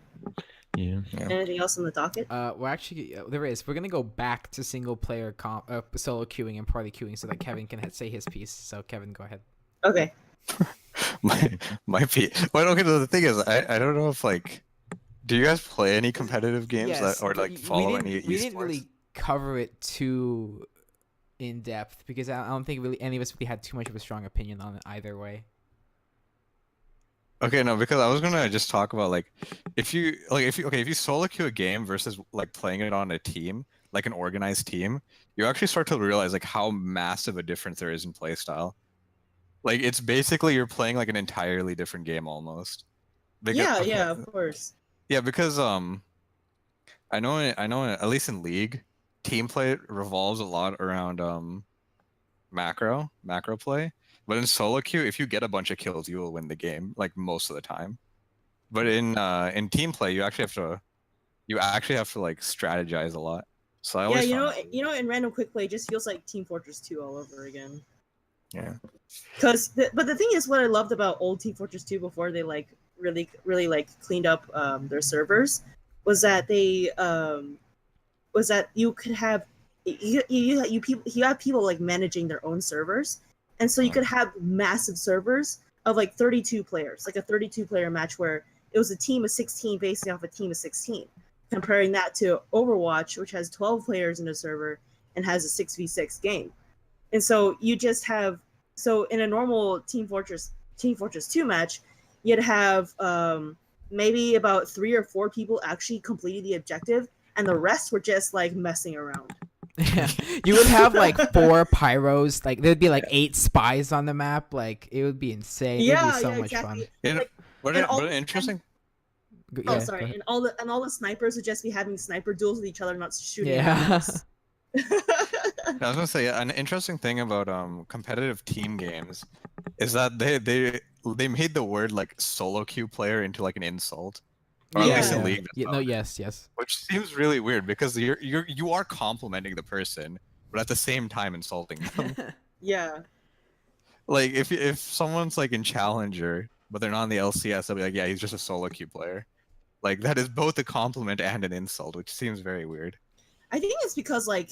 Yeah. Anything else on the docket? We're actually there is. We're gonna go back to single player solo queuing and party queuing so that Kevin can say his piece. So Kevin, go ahead. Okay. Might be. But okay, the thing is, I don't know if like, do you guys play any competitive games Yes, that or but like follow any we esports? didn't really cover it too in depth because I don't think really any of us really had too much of a strong opinion on it either way. Okay, no, because I was gonna just talk about like, if you solo queue a game versus like playing it on a team, like an organized team, you actually start to realize like how massive a difference there is in play style. Like it's basically you're playing like an entirely different game almost. Yeah, yeah, of course. Yeah, because I know at least in League, team play revolves a lot around macro play. But in solo queue, if you get a bunch of kills, you will win the game like most of the time. But in team play, you actually have to like strategize a lot. So I Yeah, always in random quick play, it just feels like Team Fortress 2 all over again. yeah. But the thing is, what I loved about old Team Fortress 2 before they like really like cleaned up their servers was that you could have you have people like managing their own servers, and so you could have massive servers of like 32 players, like a 32 player match where it was a team of 16 facing off a team of 16. Comparing that to Overwatch, which has 12 players in a server and has a 6v6 game. And so you just have in a normal Team Fortress 2 match, you'd have maybe about 3 or 4 people actually completing the objective, and the rest were just like messing around. Yeah, you would have like 4 pyros. Like there'd be like 8 spies on the map. Like it would be insane. It'd be so much exactly. fun. Like, What and an interesting. Yeah, oh, sorry, and all the snipers would just be having sniper duels with each other, not shooting. Yeah. I was gonna say an interesting thing about competitive team games is that they made the word like solo queue player into like an insult, or at least in League. Yeah, no, yes. Which seems really weird because you are complimenting the person, but at the same time insulting them. Yeah. Like if someone's like in Challenger, but they're not in the LCS, I'll be like, yeah, he's just a solo queue player. Like that is both a compliment and an insult, which seems very weird. I think it's because like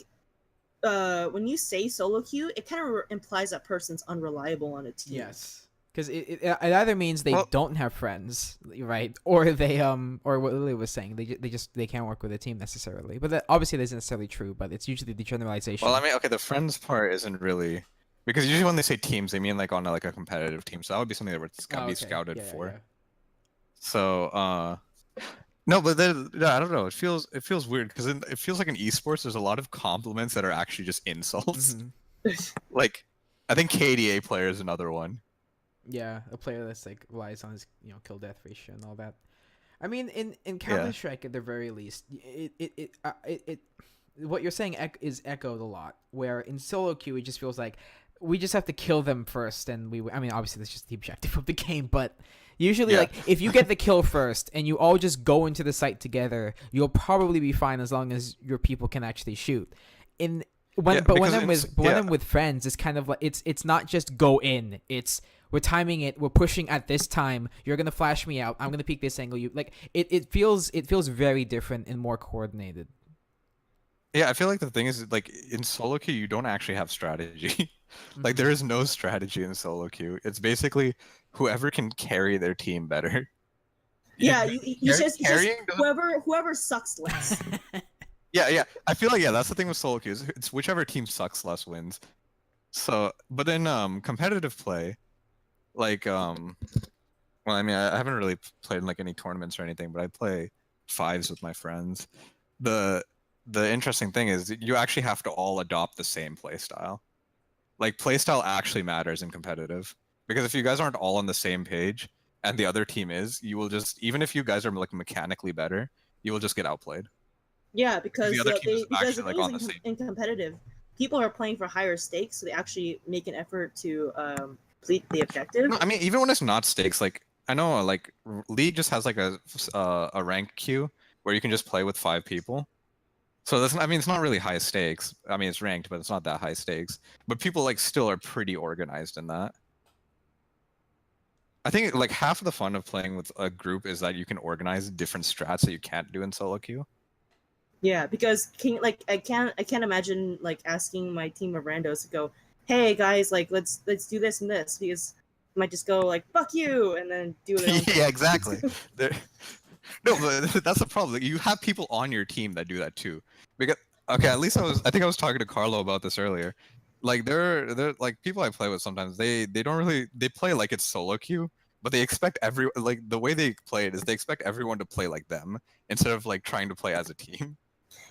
when you say solo queue, it kind of implies that person's unreliable on a team. Yes, because it either means they don't have friends, right, or they or what Lily was saying, they can't work with a team necessarily. But that obviously isn't necessarily true. But it's usually the generalization. Well, I mean, okay, the friends part isn't really because usually when they say teams, they mean like on a competitive team. So that would be something that would be scouted for. Yeah. So no, but then I don't know. It feels weird because it feels like in esports, there's a lot of compliments that are actually just insults. Mm-hmm. Like, I think KDA player is another one. Yeah, a player that's like relies on his kill death ratio and all that. I mean, in Counter Strike at the very least, it what you're saying is echoed a lot. Where in solo queue, it just feels like we just have to kill them first, and I mean, obviously that's just the objective of the game, but usually, like if you get the kill first and you all just go into the site together, you'll probably be fine as long as your people can actually shoot. When I'm with friends, it's kind of like it's not just go in. It's we're timing it. We're pushing at this time. You're gonna flash me out. I'm gonna peek this angle. You like it feels very different and more coordinated. Yeah, I feel like the thing is like in solo queue, you don't actually have strategy. Like there is no strategy in solo queue. It's basically whoever can carry their team better. Yeah, you just whoever sucks less. Yeah. I feel like that's the thing with solo queues. It's whichever team sucks less wins. So, but in competitive play, like well, I mean, I haven't really played in like any tournaments or anything, but I play fives with my friends. The the interesting thing is you actually have to all adopt the same play style. Like play style actually matters in competitive because if you guys aren't all on the same page and the other team is, you will just even if you guys are like mechanically better, you will just get outplayed. Yeah, Because the because other team is because actually the like thing on the is same. in competitive, people are playing for higher stakes, so they actually make an effort to complete the objective. No, I mean even when it's not stakes, like I know like League just has like a rank queue where you can just play with 5 people. So that's I mean it's not really high stakes. I mean it's ranked, but it's not that high stakes. But people like still are pretty organized in that. I think like half of the fun of playing with a group is that you can organize different strats that you can't do in solo queue. Yeah, because I can't imagine like asking my team of randos to go, hey guys, like let's do this and this because I might just go like fuck you and then do their own thing. Yeah, exactly. There- no, but that's the problem. Like, you have people on your team that do that too. Because okay, at least I think I was talking to Carlo about this earlier. Like they're like people I play with sometimes they don't really they play like it's solo queue, but they expect like the way they play it is they expect everyone to play like them instead of like trying to play as a team.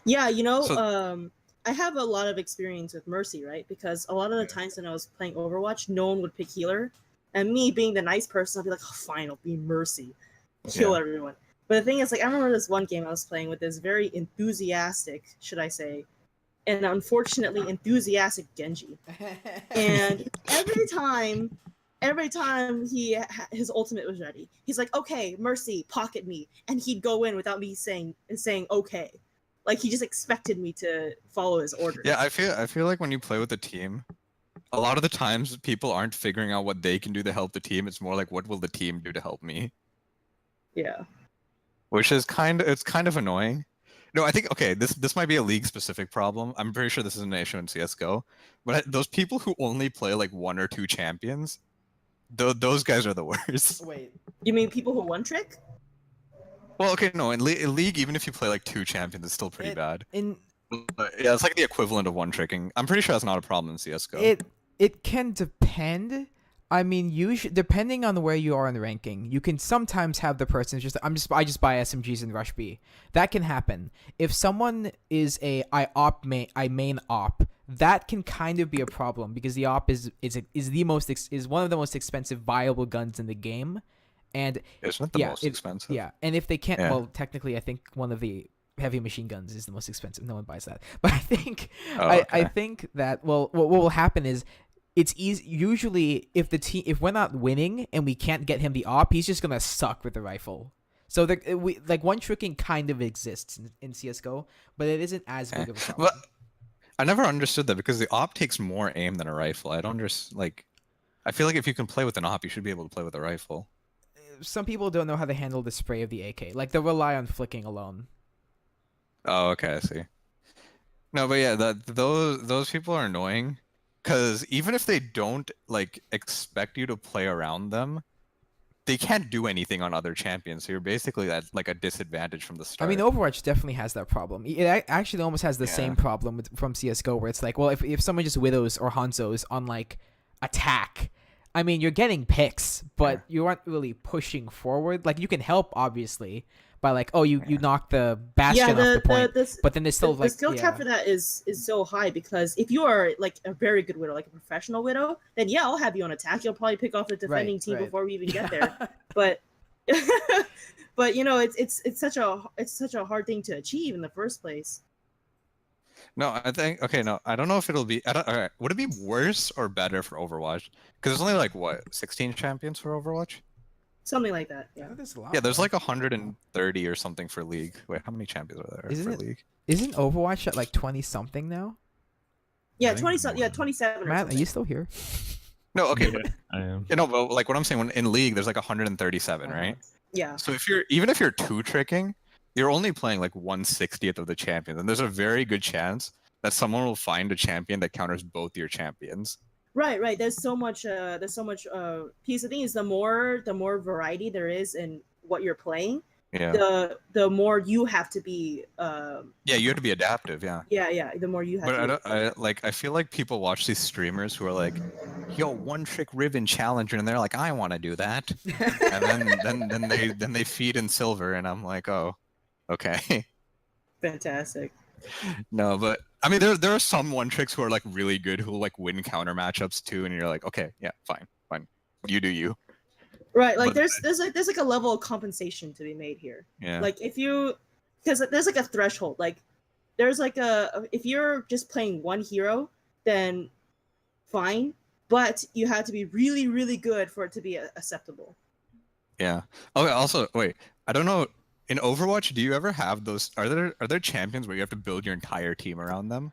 Yeah, So I have a lot of experience with Mercy, right? Because a lot of the yeah. times when I was playing Overwatch, no one would pick healer, and me being the nice person, I'd be like, oh, fine, I'll be Mercy, kill Yeah. everyone. But the thing is, like, I remember this one game I was playing with this very enthusiastic, should I say, and unfortunately enthusiastic Genji. And every time his ultimate was ready, he's like, okay, Mercy, pocket me, and he'd go in without me saying okay. Like he just expected me to follow his orders. Yeah, I feel like when you play with a team, a lot of the times people aren't figuring out what they can do to help the team. It's more like what will the team do to help me, Yeah. which is it's kind of annoying. No, I think okay, this might be a league specific problem. I'm pretty sure this is an issue in CS:GO, but those people who only play like 1 or 2 champions, those guys are the worst. Wait. You mean people who one trick? Well, okay, no, in league, even if you play like 2 champions, it's still pretty bad. In But, yeah, it's like the equivalent of one tricking. I'm pretty sure that's not a problem in CS:GO. it can depend. I mean, depending on where you are in the ranking, you can sometimes have the person I just buy SMGs and rush B. That can happen. If someone is I main op, that can kind of be a problem because the op is one of the most expensive viable guns in the game, and It's not the yeah, most expensive. yeah, and if they can't, Yeah. well, technically, I think one of the heavy machine guns is the most expensive. No one buys that, but I think Oh, I okay. think that what will happen is it's easy. Usually, if we're not winning and we can't get him the op, he's just gonna suck with the rifle. So one tricking kind of exists in CS:GO, but it isn't as big of a problem. But I never understood that because the op takes more aim than a rifle. I don't just like. I feel like if you can play with an op, you should be able to play with a rifle. Some people don't know how to handle the spray of the AK. Like they'll rely on flicking alone. Oh, okay, I see. No, but yeah, those people are annoying because even if they don't like expect you to play around them, they can't do anything on other champions. So you're basically at like a disadvantage from the I start. mean, Overwatch definitely has that problem. It actually almost has the Yeah. same problem from CS:GO, where it's like, well, if someone just widows or Hanzos on like attack, I mean, you're getting picks, but you aren't really pushing forward. Like you can help obviously by like, oh, you knock the bastion off the point, but then there's still the like skill cap for that is so high because if you are like a very good widow, like a professional widow, then yeah, I'll have you on attack. You'll probably pick off the defending team before we even get there. But but you know, it's such a hard thing to achieve in the first place. No, I think okay. No, I don't know if it'll be. All right, would it be worse or better for Overwatch? Because there's only like what 16 champions for Overwatch. Something like that. I Yeah. think there's a lot. Yeah, there's more. like 130 or something for League. Wait, how many champions are there Isn't for it- League? Isn't Overwatch at like 20 something now? Yeah, I think 27. Yeah, 27. Or Matt, are something. you still here? No, okay, Yeah, I am. you know, but like what I'm saying, when in League, there's like 137, Uh-huh. right? Yeah. So even if you're two tricking, you're only playing like 1/60th of the champions, and there's a very good chance that someone will find a champion that counters both your champions. Right. There's so much. Because the thing is, the more variety there is in what you're playing, Yeah. the more you have to be Yeah, you have to be adaptive. Yeah. yeah, the more you have But to I feel like people watch these streamers who are like, "Yo, one trick ribbon challenger," and they're like, "I want to do that," and then they feed in silver, and I'm like, "Oh, okay." fantastic. No, but I mean, there are some one tricks who are like really good who like win counter matchups too, and you're like, "Okay, yeah, fine, you do you." Right, like But there's like a level of compensation to be made here. yeah, Like if you, because there's like a threshold. Like there's like if you're just playing one hero, then fine, but you have to be really really good for it to be acceptable. yeah. Okay. Also, wait, I don't know. In Overwatch, do you ever have those? Are there champions where you have to build your entire team around them?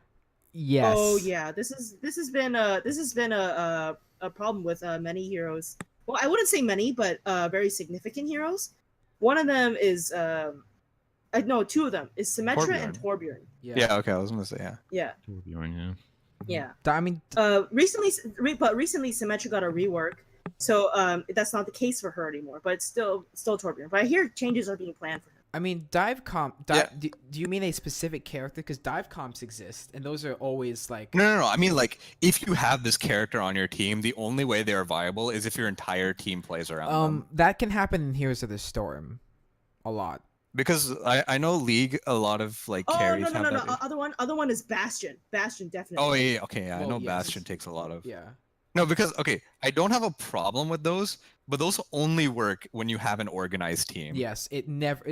Yes. Oh yeah, this has been a problem with many heroes. Well, I wouldn't say many, but very significant heroes. One of them is no, two of them is Symmetra and Torbjorn. Yeah. Okay. I was gonna say yeah. Yeah, Torbjorn, yeah. yeah. I mean, Recently Symmetra got a rework, so that's not the case for her anymore. But it's still Torbjorn. But I hear changes are being planned for her. I mean, Yeah. do you mean a specific character? Because dive comps exist, and those are always like. No. I mean, like, if you have this character on your team, the only way they are viable is if your entire team plays around them. That can happen in Heroes of the Storm, a lot. Because I know League, a lot of like Oh carries no have no that. no! Other one is Bastion. Bastion definitely. Oh yeah, okay. I Well, know yes. Bastion takes a lot of. Yeah. No, because okay, I don't have a problem with those, but those only work when you have an organized team. Yes, it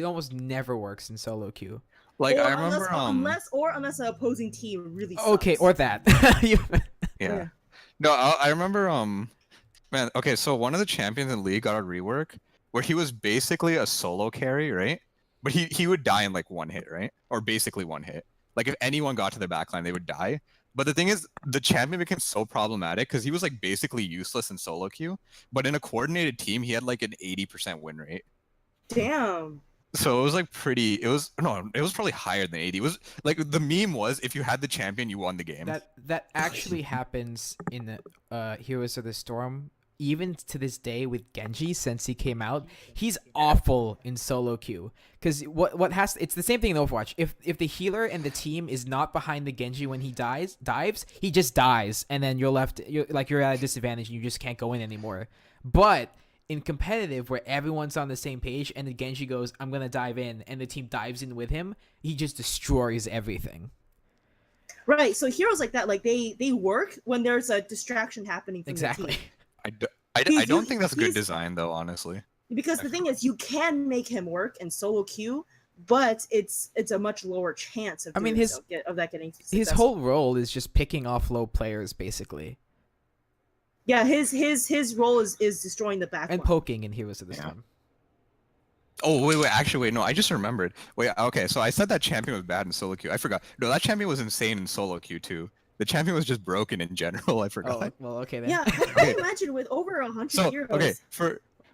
almost never works in solo queue. Like Or I remember, unless an opposing team really sucks. Okay, or that. yeah. No, I remember, man. Okay, so one of the champions in League got a rework where he was basically a solo carry, right? But he would die in like one hit, right? Or basically one hit. Like if anyone got to the backline, they would die. But the thing is, the champion became so problematic because he was like basically useless in solo queue. But in a coordinated team, he had like an 80% win rate. Damn. So it was like pretty. It was probably higher than 80. It was like the meme was if you had the champion, you won the game. That actually happens in the Heroes of the Storm. Even to this day with Genji, since he came out, he's awful in solo queue. Because it's the same thing in Overwatch. If the healer and the team is not behind the Genji when he dives, he just dies, and then you're at a disadvantage and you just can't go in anymore. But in competitive, where everyone's on the same page and the Genji goes, "I'm gonna dive in," and the team dives in with him, he just destroys everything. Right. So heroes like that, like they work when there's a distraction happening from the Exactly. team. I don't think that's a good design though, honestly. Because the thing is, you can make him work in solo queue, but it's a much lower chance of. Of that getting successful. His whole role is just picking off low players, basically. Yeah, his role is destroying the back and poking in Heroes of the Storm. Oh wait, actually wait, no, I just remembered. Wait, okay, so I said that champion was bad in solo queue. I forgot. No, that champion was insane in solo queue too. The champion was just broken in general. I forgot. Oh, well, okay then. Yeah, I imagine with over 100 heroes. Okay,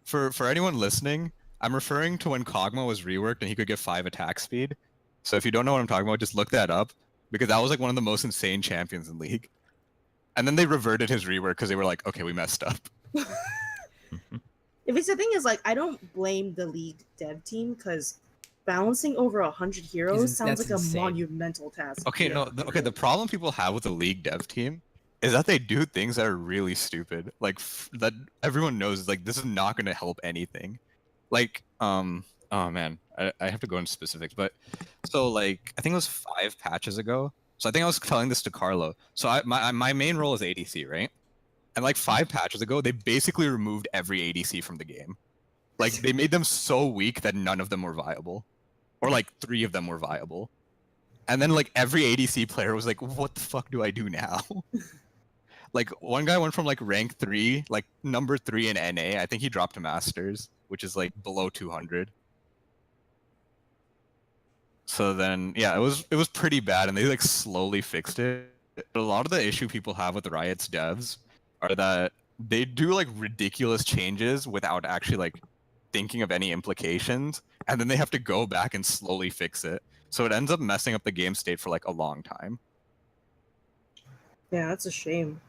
for anyone listening, I'm referring to when Kog'Maw was reworked and he could get 5 attack speed. So if you don't know what I'm talking about, just look that up because that was like one of the most insane champions in League. And then they reverted his rework because they were like, okay, we messed up. If it's the thing is like, I don't blame the League dev team because balancing over 100 heroes sounds like insane. A monumental task. Okay, yeah. The problem people have with the League dev team is that they do things that are really stupid. Like that everyone knows like this is not going to help anything. Like oh man, I have to go into specifics, but so like I think it was 5 patches ago. So I think I was telling this to Carlo. So my main role is ADC, right? And like 5 patches ago, they basically removed every ADC from the game. Like they made them so weak that none of them were viable. Or like 3 of them were viable. And then like every ADC player was like, what the fuck do I do now? Like one guy went from like rank 3, like number 3 in NA. I think he dropped to Masters, which is like below 200. So then yeah, it was pretty bad and they like slowly fixed it. But a lot of the issue people have with Riot's devs are that they do like ridiculous changes without actually like thinking of any implications, and then they have to go back and slowly fix it. So it ends up messing up the game state for like a long time. Yeah, that's a shame.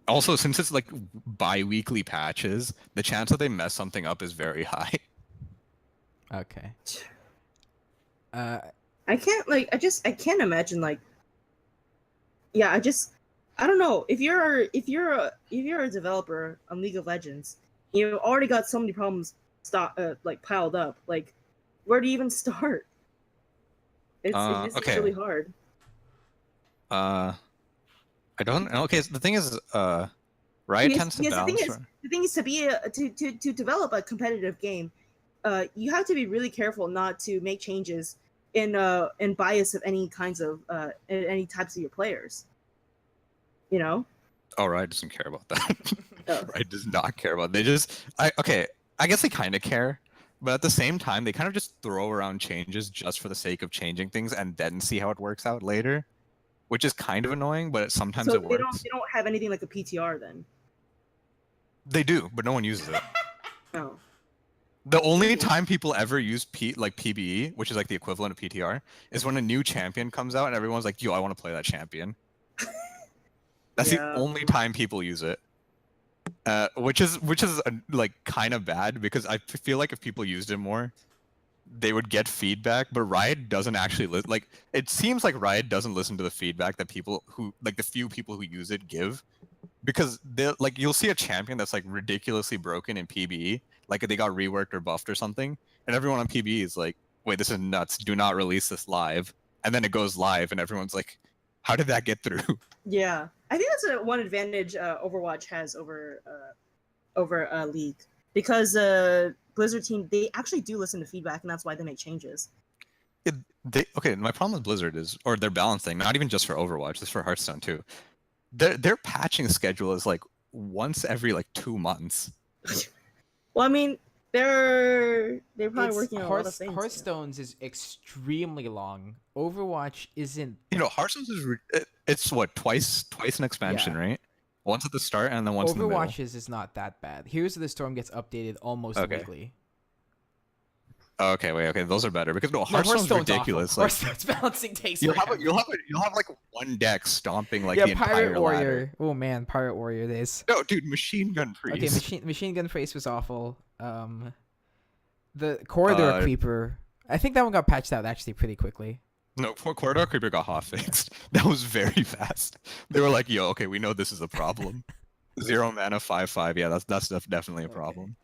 Also, since it's like bi-weekly patches, the chance that they mess something up is very high. Okay. I can't like I can't imagine like yeah, I don't know. If you're a developer on League of Legends, you already got so many problems like piled up. Like where do you even start? It's Okay. really hard. I don't. Okay, so the thing is, Riot tends to Because balance. the thing is to be to develop a competitive game, you have to be really careful not to make changes in bias of any kinds of any types of your players. You know. Oh, Riot doesn't care about that. Oh. Riot does not care about. They just. Okay. I guess they kind of care, but at the same time, they kind of just throw around changes just for the sake of changing things and then see how it works out later, which is kind of annoying. But sometimes So it works. they don't have anything like a PTR then. They do, but no one uses it. No. The only time people ever use PBE, which is like the equivalent of PTR, is when a new champion comes out and everyone's like, "Yo, I want to play that champion." That's the Yeah. only time people use it. Which is like kind of bad because I feel like if people used it more, they would get feedback. But Riot doesn't actually like. It seems like Riot doesn't listen to the feedback that people who like the few people who use it give, because they like you'll see a champion that's like ridiculously broken in PBE, like they got reworked or buffed or something, and everyone on PBE is like, "Wait, this is nuts! Do not release this live." And then it goes live, and everyone's like, "How did that get through?" Yeah, I think that's one advantage Overwatch has over League, because Blizzard team, they actually do listen to feedback, and that's why they make changes. Okay, my problem with Blizzard is, or their balancing, not even just for Overwatch, it's for Hearthstone too. Their patching schedule is like once every like 2 months. Well, I mean, they're probably working on a lot of things. Hearthstone's is extremely long. Overwatch isn't. Hearthstone's is it's what twice an expansion, Yeah. right? Once at the start and then once in the middle. Overwatch's is not that bad. Heroes of the Storm gets updated almost Okay. weekly. Okay, wait, okay, those are better because Hearthstone's ridiculous. Awful. Like, Hearthstone's balancing takes. you'll forever. have like one deck stomping like yeah, the Pirate entire Warrior. ladder. Oh man, Pirate Warrior days. No, dude, Machine Gun Priest. Okay, Machine Gun Priest was awful. The Corridor Creeper. I think that one got patched out actually pretty quickly. No, Corridor Creeper got hotfixed. That was very fast. They were like, "Yo, okay, we know this is a problem." 0 mana 5/5. Yeah, that's definitely a problem.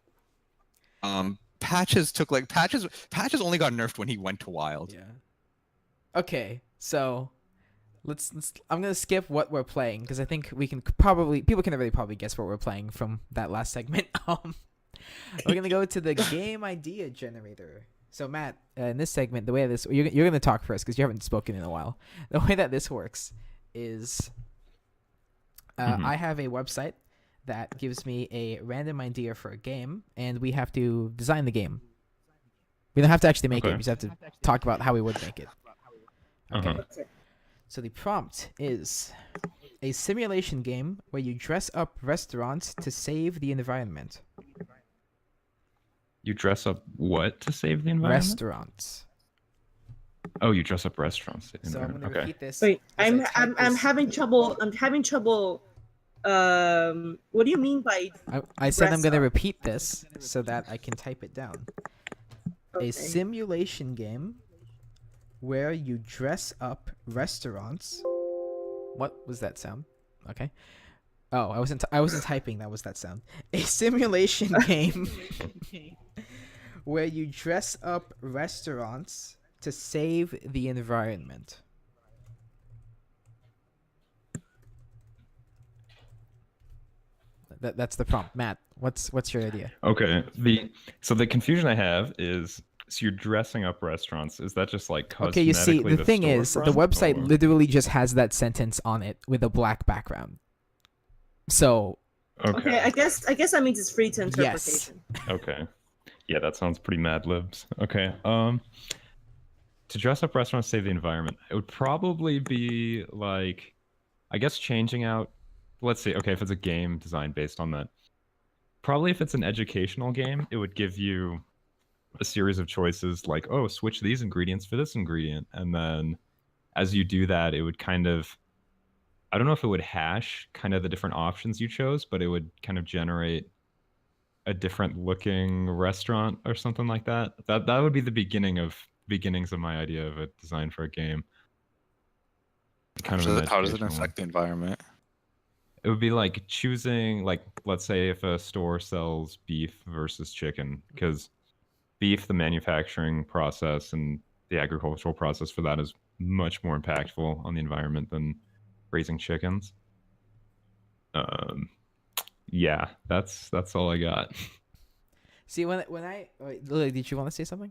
Patches took like patches only got nerfed when he went to wild. Yeah. Okay, so let's I'm gonna skip what we're playing because I think we can people can already probably guess what we're playing from that last segment. We're gonna go to the game idea generator. So Matt, in this segment, the way this you're gonna talk first because you haven't spoken in a while. The way that this works is I have a website that gives me a random idea for a game, and we have to design the game. We don't have to actually make it. We just have to talk about how we would make it. Okay. So the prompt is a simulation game where you dress up restaurants to save the environment. You dress up what to save the environment? Restaurants. Oh, you dress up restaurants. So I'm gonna repeat this. Wait, as I'm I type I'm this. having trouble. What do you mean by? I said I'm dress gonna up? repeat this so that I can type it down. Okay. A simulation game where you dress up restaurants. What was that sound? Okay. Oh, I wasn't typing. That was that sound. A simulation game where you dress up restaurants to save the environment. That's the prompt. Matt, what's your idea? Okay. So the confusion I have is, so you're dressing up restaurants. Is that just like cosmetically Okay, you see, the thing is, the storefront, website or- literally just has that sentence on it with a black background. So, Okay, I guess that means it's free to Yes. interpretation. Okay. Yeah, that sounds pretty Mad Libs. Okay. To dress up restaurants, save the environment. It would probably be like, I guess changing out. Let's see. Okay, if it's a game designed based on that, probably if it's an educational game, it would give you a series of choices like, oh, switch these ingredients for this ingredient, and then as you do that, it would kind of, I don't know if it would hash kind of the different options you chose, but it would kind of generate a different looking restaurant or something like that. That would be the beginnings of my idea of a design for a game. Kind of an How does it educational one. affect the environment? It would be like choosing, like, let's say if a store sells beef versus chicken, because beef, the manufacturing process and the agricultural process for that is much more impactful on the environment than raising chickens. Yeah, that's all I got. See, when I wait, Lily, did you want to say something?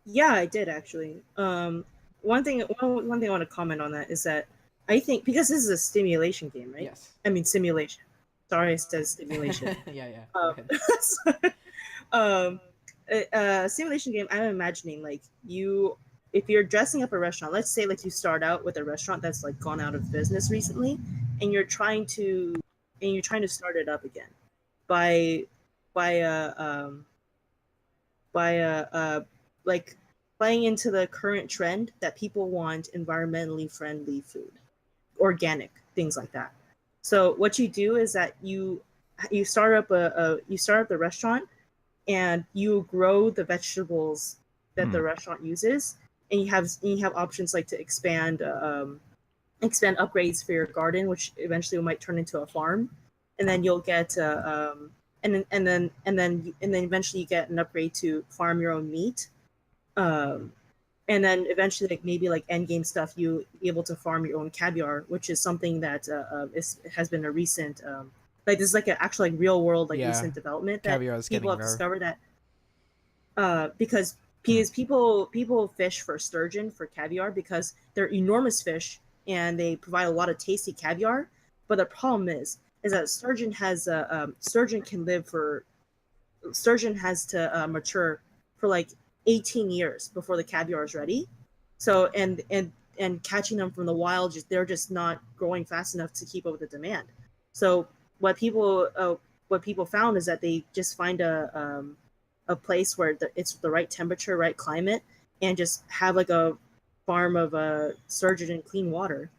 Yeah, I did actually. One thing I want to comment on that is that I think because this is a stimulation game, right? Yes. I mean simulation. Sorry, I said stimulation. Yeah. Go um, ahead. Simulation game. I'm imagining like if you're dressing up a restaurant. Let's say like you start out with a restaurant that's like gone out of business recently, and you're trying to start it up again by by like playing into the current trend that people want environmentally friendly food, organic things like that. So what you do is that you start up the restaurant, and you grow the vegetables that the restaurant uses, and you have options like to expand upgrades for your garden, which eventually might turn into a farm, and then you'll get and then eventually you get an upgrade to farm your own meat, and then eventually like maybe like end game stuff you be able to farm your own caviar, which is something that has been a recent like this is like an actual like real world like recent development that Caviar is people getting have rare. discovered that because people fish for sturgeon for caviar because they're enormous fish and they provide a lot of tasty caviar. But the problem is that sturgeon has sturgeon has to mature for like 18 years before the caviar is ready. So and catching them from the wild, they're just not growing fast enough to keep up with the demand. So what people found is that they just find a place where it's the right temperature, right climate, and just have like a farm of sturgeon and clean water.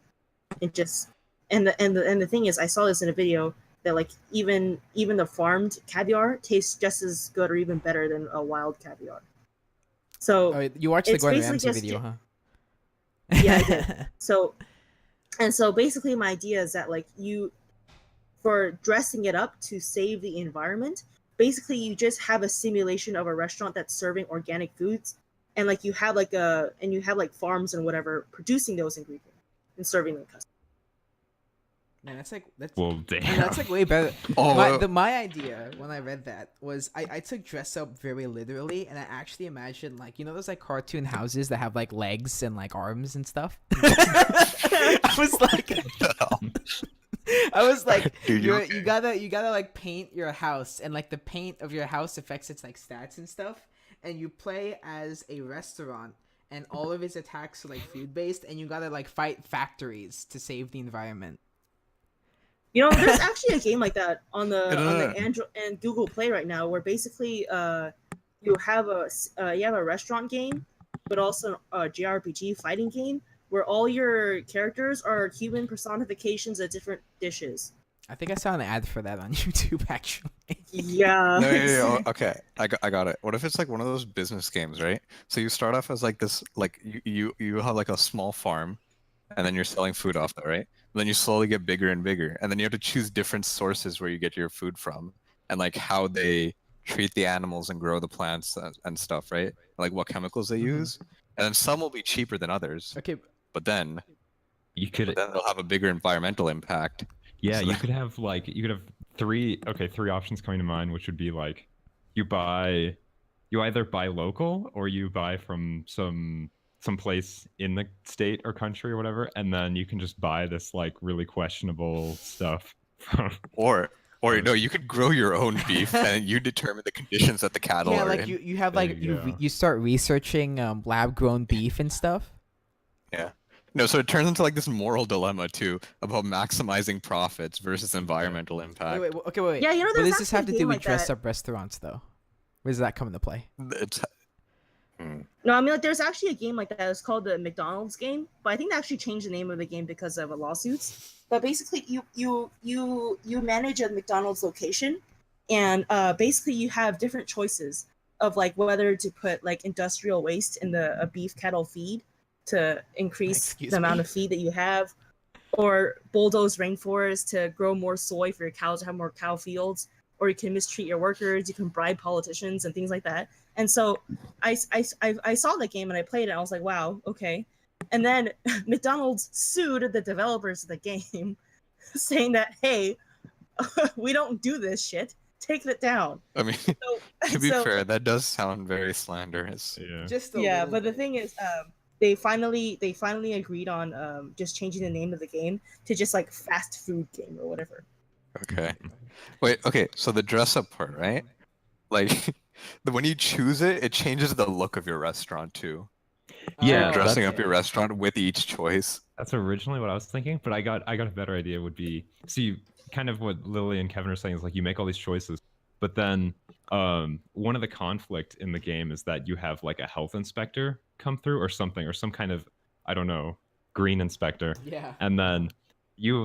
And just and the thing is, I saw this in a video that like even the farmed caviar tastes just as good or even better than a wild caviar. So You watched the it's Gordon basically Ramsay video, huh? Yeah, I did. So basically my idea is that like for dressing it up to save the environment, basically you just have a simulation of a restaurant that's serving organic foods, and like you have like farms and whatever producing those ingredients and serving them customers. Man, that's Well, damn. that's like way better. Oh, My idea when I read that was I took dress up very literally, and I actually imagined like those like cartoon houses that have like legs and like arms and stuff. I was like, Dude, you gotta like paint your house, and like the paint of your house affects its like stats and stuff, and you play as a restaurant, and all of its attacks are like food based, and you gotta like fight factories to save the environment. There's actually a game like that on the Android and Google Play right now, where basically you have a restaurant game, but also a JRPG fighting game where all your characters are human personifications of different dishes. I think I saw an ad for that on YouTube actually. Yeah. No, okay, I got it. What if it's like one of those business games, right? So you start off as like this, like you have like a small farm, and then you're selling food off that, right? And then you slowly get bigger and bigger, and then you have to choose different sources where you get your food from, and like how they treat the animals and grow the plants and stuff, right? Like what chemicals they use, and then some will be cheaper than others. Okay. But then Then they'll have a bigger environmental impact. Yeah, So you could have three options coming to mind, which would be like you either buy local or you buy from some place in the state or country or whatever, and then you can just buy this like really questionable stuff from Or no, you could grow your own beef and you determine the conditions that the cattle Yeah, are like in. you have There like you go. you start researching lab grown beef and stuff. Yeah. No, so it turns into like this moral dilemma too about maximizing profits versus environmental impact. Wait. Yeah, What there's does this have to actually a do game with like dress that. up restaurants though? Where does that come into play? It's No, I mean like there's actually a game like that. It's called the McDonald's game, but I think they actually changed the name of the game because of lawsuits. But basically, you manage a McDonald's location, and basically you have different choices of like whether to put like industrial waste in a beef cattle feed to increase Excuse the amount me? of feed that you have, or bulldoze rainforests to grow more soy for your cows to have more cow fields, or you can mistreat your workers, you can bribe politicians and things like that. And so I saw that game and I played it and I was like, wow, okay. And then McDonald's sued the developers of the game saying that, hey, we don't do this shit. Take it down. I mean, So, to be so fair, that does sound very slanderous. Yeah. Just a yeah, little but the bit. thing is, they finally agreed on just changing the name of the game to just like fast food game or whatever. Okay. Wait, okay, so the dress up part, right? Like when you choose it, it changes the look of your restaurant too. Yeah, You're dressing up okay. your restaurant with each choice. That's originally what I was thinking, but I got a better idea. Would be see kind of what Lily and Kevin are saying is like you make all these choices, but then one of the conflict in the game is that you have like a health inspector come through or something or some kind of I don't know green inspector, Yeah. and then you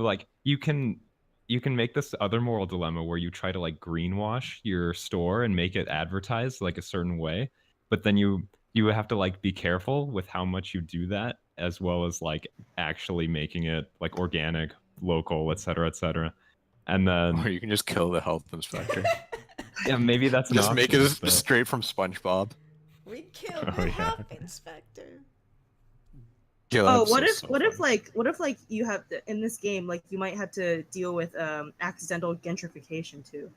can make this other moral dilemma where you try to like greenwash your store and make it advertise like a certain way, but then you have to like be careful with how much you do that as well as like actually making it like organic, local, etc., etc. And then Or you can just kill the health inspector. yeah, maybe that's an Just make option, it but- straight from SpongeBob. We killed Oh, yeah. inspector. Yeah, Oh, that what if episode's so what if like you have to, in this game like you might have to deal with accidental gentrification too.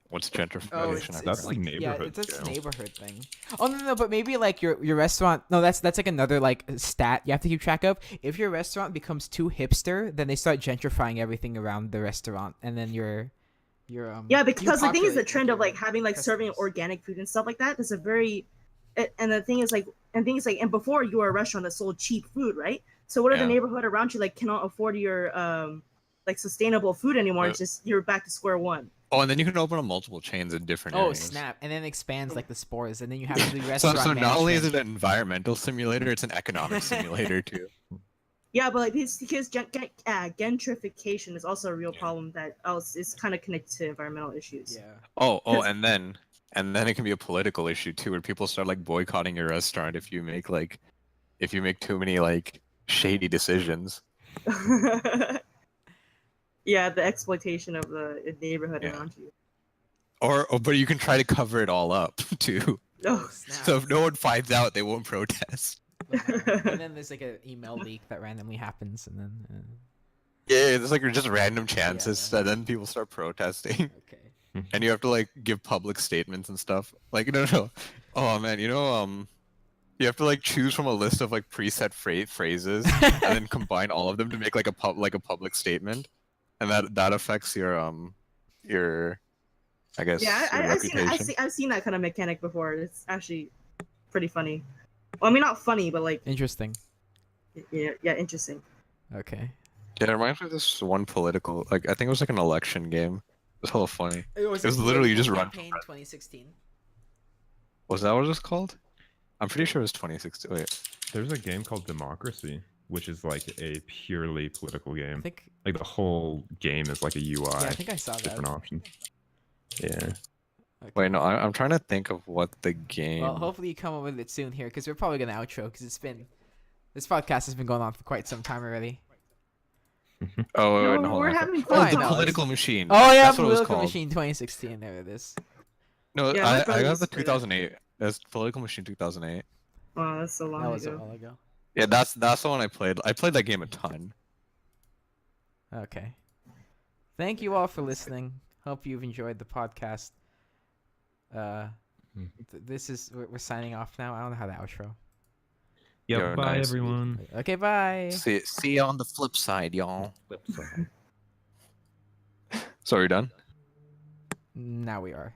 What's Oh, gentrification? it's, That's it's like yeah, neighborhood it's a scale. neighborhood thing. Oh no, but maybe like your restaurant. No, that's like another like stat you have to keep track of. If your restaurant becomes too hipster, then they start gentrifying everything around the restaurant, and then your Yeah, because the thing is the depopulate, trend your of like having like serving customers. organic food and stuff like that is a very, and the thing is like, and things like, and before you were a restaurant that sold cheap food, right? So what if the Yeah. neighborhood around you like cannot afford your like sustainable food anymore? But- It's just you're back to square one. Oh, and then you can open up multiple chains in different Oh areas. snap! And then it expands like the spores, and then you have to do So, restaurant so not only is management. it an environmental simulator, it's an economic simulator too. Yeah, but like because gentrification is also a real problem that else is kind of connected to environmental issues. Yeah. Oh, 'Cause- and then it can be a political issue too, where people start like boycotting your restaurant if you make too many like shady decisions. Yeah, the exploitation of the neighborhood Yeah. around you. Or but you can try to cover it all up too. Oh, snap. So if no one finds out, they won't protest. And then there's like an email leak that randomly happens, and then Yeah, it's like just random chances, yeah. and then people start protesting, okay. and you have to like give public statements and stuff. Like no. Oh man, you have to like choose from a list of like preset phrases, and then combine all of them to make like a public statement, and that affects your I guess yeah, your I've seen reputation. I've seen that kind of mechanic before. It's actually pretty funny. Well, I mean, not funny, but like Interesting. yeah, interesting. Okay. Yeah, it reminds me of this one political, like I think it was like an election game. It was hella funny. It was, It was literally you just run. campaign 2016. Was that what it was called? I'm pretty sure it was 2016. Wait. There's a game called Democracy, which is like a purely political I game. think. Like the whole game is like a UI, Yeah, I think I saw that. different options. Yeah. Okay. Wait, no, I'm trying to think of what the game. Well, hopefully you come up with it soon here, because we're probably gonna outro, because this podcast has been going on for quite some time already. Oh, wait, No, wait, no, hold we're on. having Oh, fun. the No, political machine. Oh yeah, That's what it was Political called. Machine 2016. There it is. No, Yeah, my I brother got used the to play that. 2008. That's Political Machine 2008. Oh, that's so long That was a ago. while ago. Yeah, that's the one I played. I played that game a ton. Okay. Thank you all for listening. Hope you've enjoyed the podcast. This is we're signing off now. I don't know how to outro. Yep. Yo, Bye, nice. everyone. Okay, bye. See you on the flip side, y'all. Flip side. So are you done? Now we are.